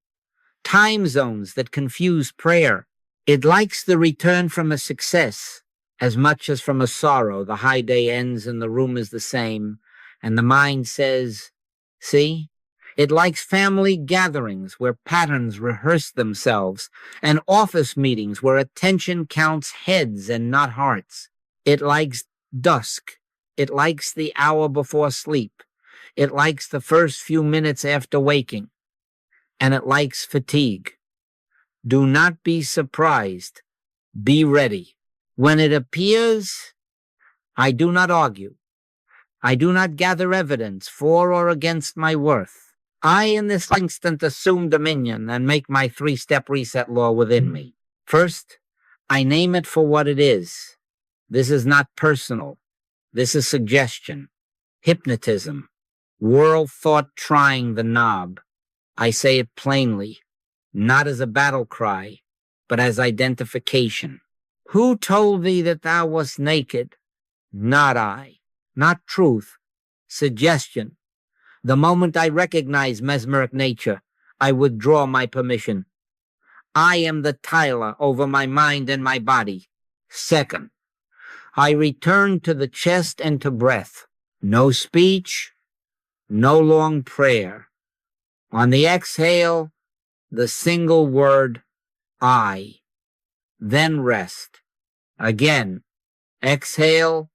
time zones that confuse prayer. It likes the return from a success as much as from a sorrow. The high day ends and the room is the same, and the mind says, see? It likes family gatherings where patterns rehearse themselves, and office meetings where attention counts heads and not hearts. It likes dusk. It likes the hour before sleep. It likes the first few minutes after waking. And it likes fatigue. Do not be surprised. Be ready. When it appears, I do not argue. I do not gather evidence for or against my worth. I, in this instant, assume dominion and make my three-step reset law within me. First, I name it for what it is. This is not personal. This is suggestion, hypnotism, world thought trying the knob. I say it plainly, not as a battle cry, but as identification. Who told thee that thou wast naked? Not I. Not truth. Suggestion. The moment I recognize mesmeric nature, I withdraw my permission. I am the tiler over my mind and my body. Second, I return to the chest and to breath. No speech, no long prayer. On the exhale, the single word, I. Then rest. Again, exhale,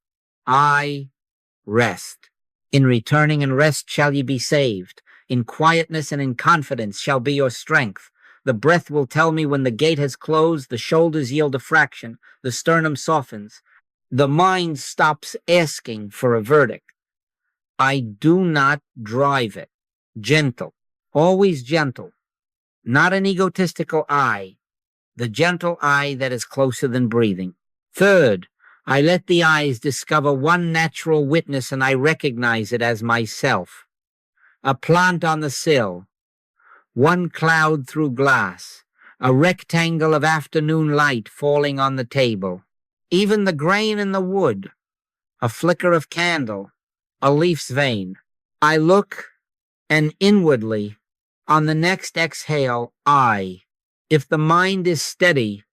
I, rest. In returning and rest shall ye be saved. In quietness and in confidence shall be your strength. The breath will tell me when the gate has closed, the shoulders yield a fraction, the sternum softens. The mind stops asking for a verdict. I do not drive it. Gentle, always gentle. Not an egotistical I, the gentle I that is closer than breathing. Third, I let the eyes discover one natural witness and I recognize it as myself. A plant on the sill, one cloud through glass, a rectangle of afternoon light falling on the table, even the grain in the wood, a flicker of candle, a leaf's vein. I look, and inwardly, on the next exhale, I. If the mind is steady,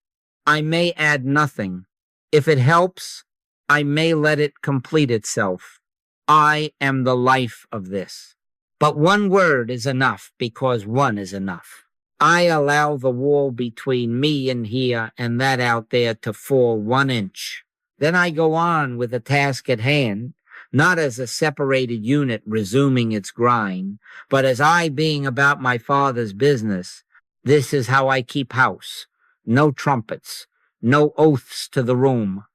I may add nothing. If it helps, I may let it complete itself. I am the life of this. But one word is enough because one is enough. I allow the wall between me and here and that out there to fall 1 inch. Then I go on with the task at hand. not as a separated unit resuming its grind, but as I being about my Father's business. This is how I keep house. No trumpets, no oaths to the room.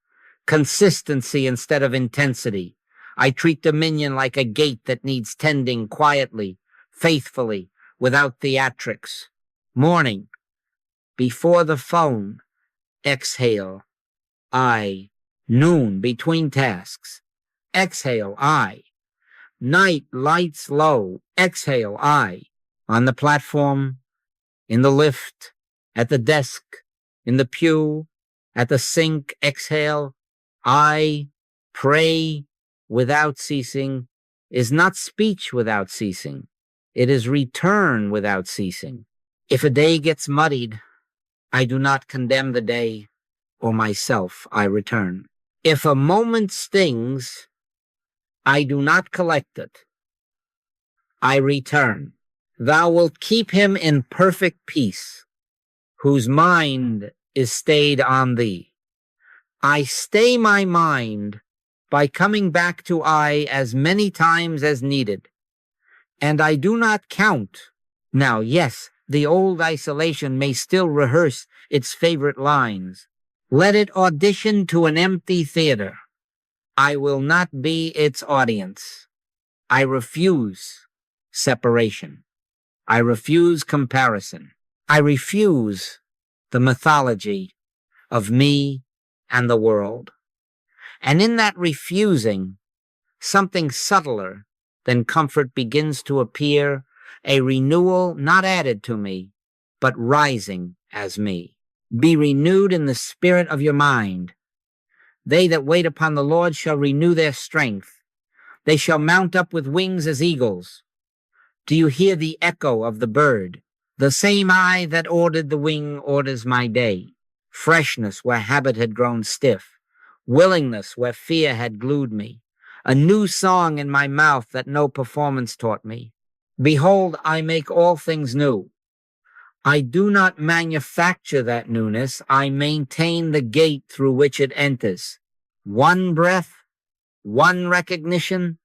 Consistency instead of intensity. I treat dominion like a gate that needs tending quietly, faithfully, without theatrics. Morning, before the phone, exhale, I. Noon, between tasks, exhale, I. Night, lights low, exhale, I. On the platform, in the lift, at the desk, in the pew, at the sink, exhale, I. Pray without ceasing is not speech without ceasing. It is return without ceasing. If a day gets muddied, I do not condemn the day or myself, I return. If a moment stings, I do not collect it. I return. Thou wilt keep him in perfect peace, whose mind is stayed on thee. I stay my mind by coming back to I as many times as needed, and I do not count. Now, yes, the old isolation may still rehearse its favorite lines. Let it audition to an empty theater. I will not be its audience. I refuse separation. I refuse comparison. I refuse the mythology of me and the world. And in that refusing, something subtler than comfort begins to appear, a renewal not added to me, but rising as me. Be renewed in the spirit of your mind. They that wait upon the Lord shall renew their strength. They shall mount up with wings as eagles. Do you hear the echo of the bird? The same eye that ordered the wing orders my day. Freshness where habit had grown stiff. Willingness where fear had glued me. A new song in my mouth that no performance taught me. Behold, I make all things new. I do not manufacture that newness. I maintain the gate through which it enters. One breath, one recognition,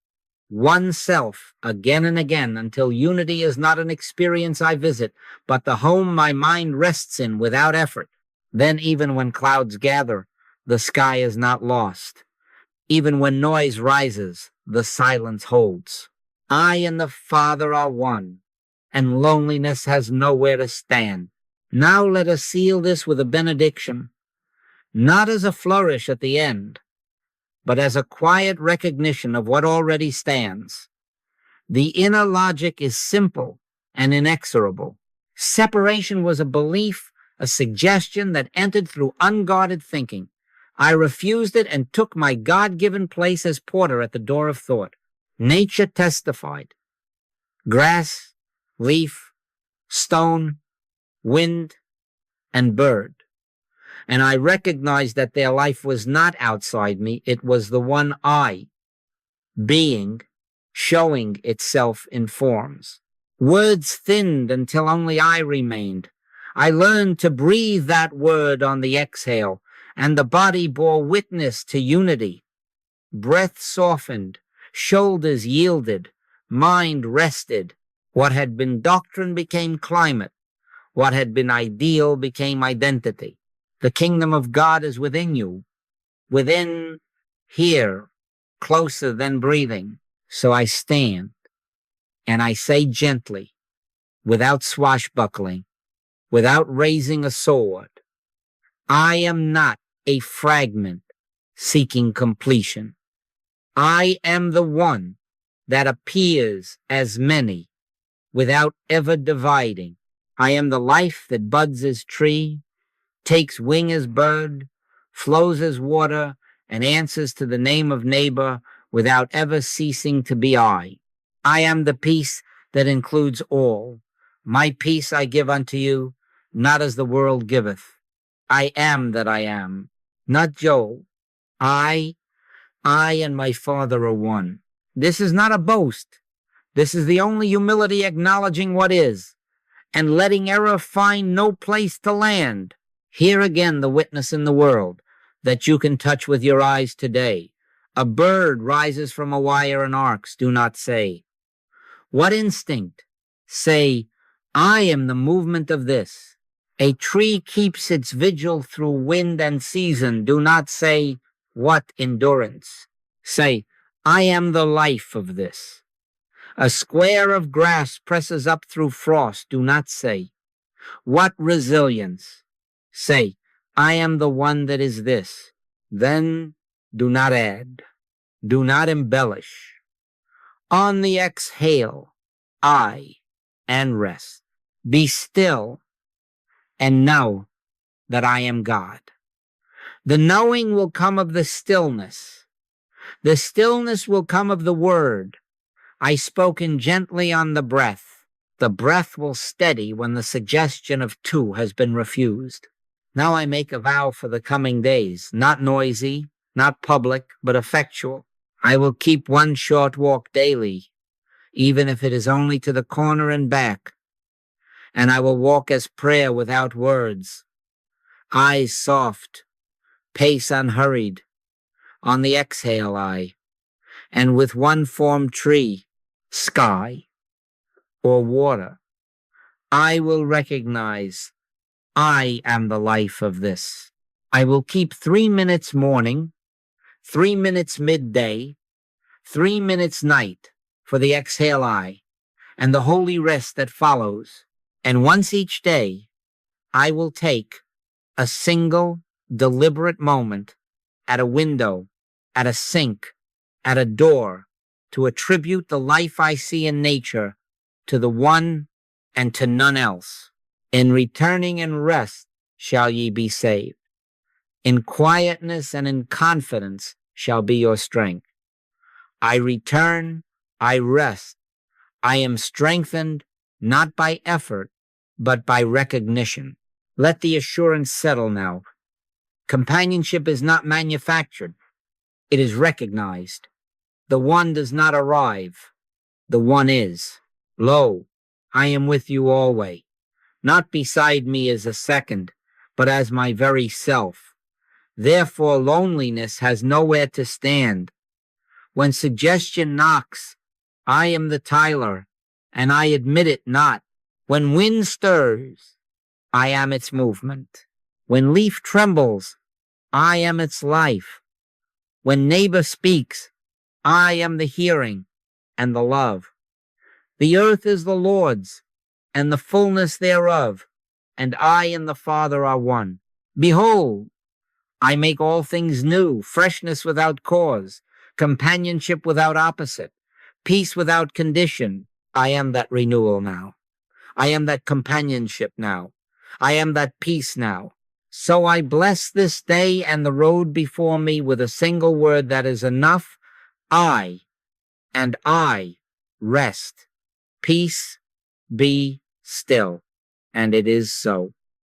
one self, again and again, until unity is not an experience I visit, but the home my mind rests in without effort. Then even when clouds gather, the sky is not lost. Even when noise rises, the silence holds. I and the Father are one, and loneliness has nowhere to stand. Now let us seal this with a benediction, not as a flourish at the end, but as a quiet recognition of what already stands. The inner logic is simple and inexorable. Separation was a belief, a suggestion that entered through unguarded thinking. I refused it and took my God-given place as porter at the door of thought. Nature testified. Grass, leaf, stone, wind, and bird. And I recognized that their life was not outside me. It was the one I, being, showing itself in forms. Words thinned until only I remained. I learned to breathe that word on the exhale, and the body bore witness to unity. Breath softened, shoulders yielded, mind rested. What had been doctrine became climate. What had been ideal became identity. The kingdom of God is within you, within, here, closer than breathing. So I stand, and I say gently, without swashbuckling, without raising a sword, I am not a fragment seeking completion. I am the one that appears as many without ever dividing. I am the life that buds as tree, takes wing as bird, flows as water, and answers to the name of neighbor without ever ceasing to be I. I am the peace that includes all. My peace I give unto you, not as the world giveth. I am that I am, not Joel. I and my Father are one. This is not a boast. This is the only humility acknowledging what is, and letting error find no place to land. Here again the witness in the world that you can touch with your eyes today. A bird rises from a wire and arcs. Do not say. What instinct? Say, I am the movement of this. A tree keeps its vigil through wind and season. Do not say, what endurance? Say, I am the life of this. A square of grass presses up through frost. Do not say, what resilience? Say, I am the one that is this. Then do not add. Do not embellish. On the exhale, I, and rest. Be still and know that I am God. The knowing will come of the stillness. The stillness will come of the word. I spoken gently on the breath. The breath will steady when the suggestion of two has been refused. Now I make a vow for the coming days, not noisy, not public, but effectual. I will keep one short walk daily, even if it is only to the corner and back. And I will walk as prayer without words. Eyes soft, pace unhurried. On the exhale and with one form tree, sky, or water, I will recognize I am the life of this. I will keep 3 minutes morning, 3 minutes midday, 3 minutes night for the exhale and the holy rest that follows. And once each day, I will take a single deliberate moment at a window, at a sink, at a door, to attribute the life I see in nature to the one and to none else. In returning and rest shall ye be saved. In quietness and in confidence shall be your strength. I return, I rest. I am strengthened not by effort, but by recognition. Let the assurance settle now. Companionship is not manufactured. It is recognized. The one does not arrive. The one is. Lo, I am with you always. Not beside me as a second, but as my very self. Therefore loneliness has nowhere to stand. When suggestion knocks, I am the tiler, and I admit it not. When wind stirs, I am its movement. When leaf trembles, I am its life. When neighbor speaks, I am the hearing and the love. The earth is the Lord's, and the fullness thereof, and I and the Father are one. Behold, I make all things new, freshness without cause, companionship without opposite, peace without condition. I am that renewal now. I am that companionship now. I am that peace now. So I bless this day and the road before me with a single word that is enough. I rest. Peace, be still. And it is so.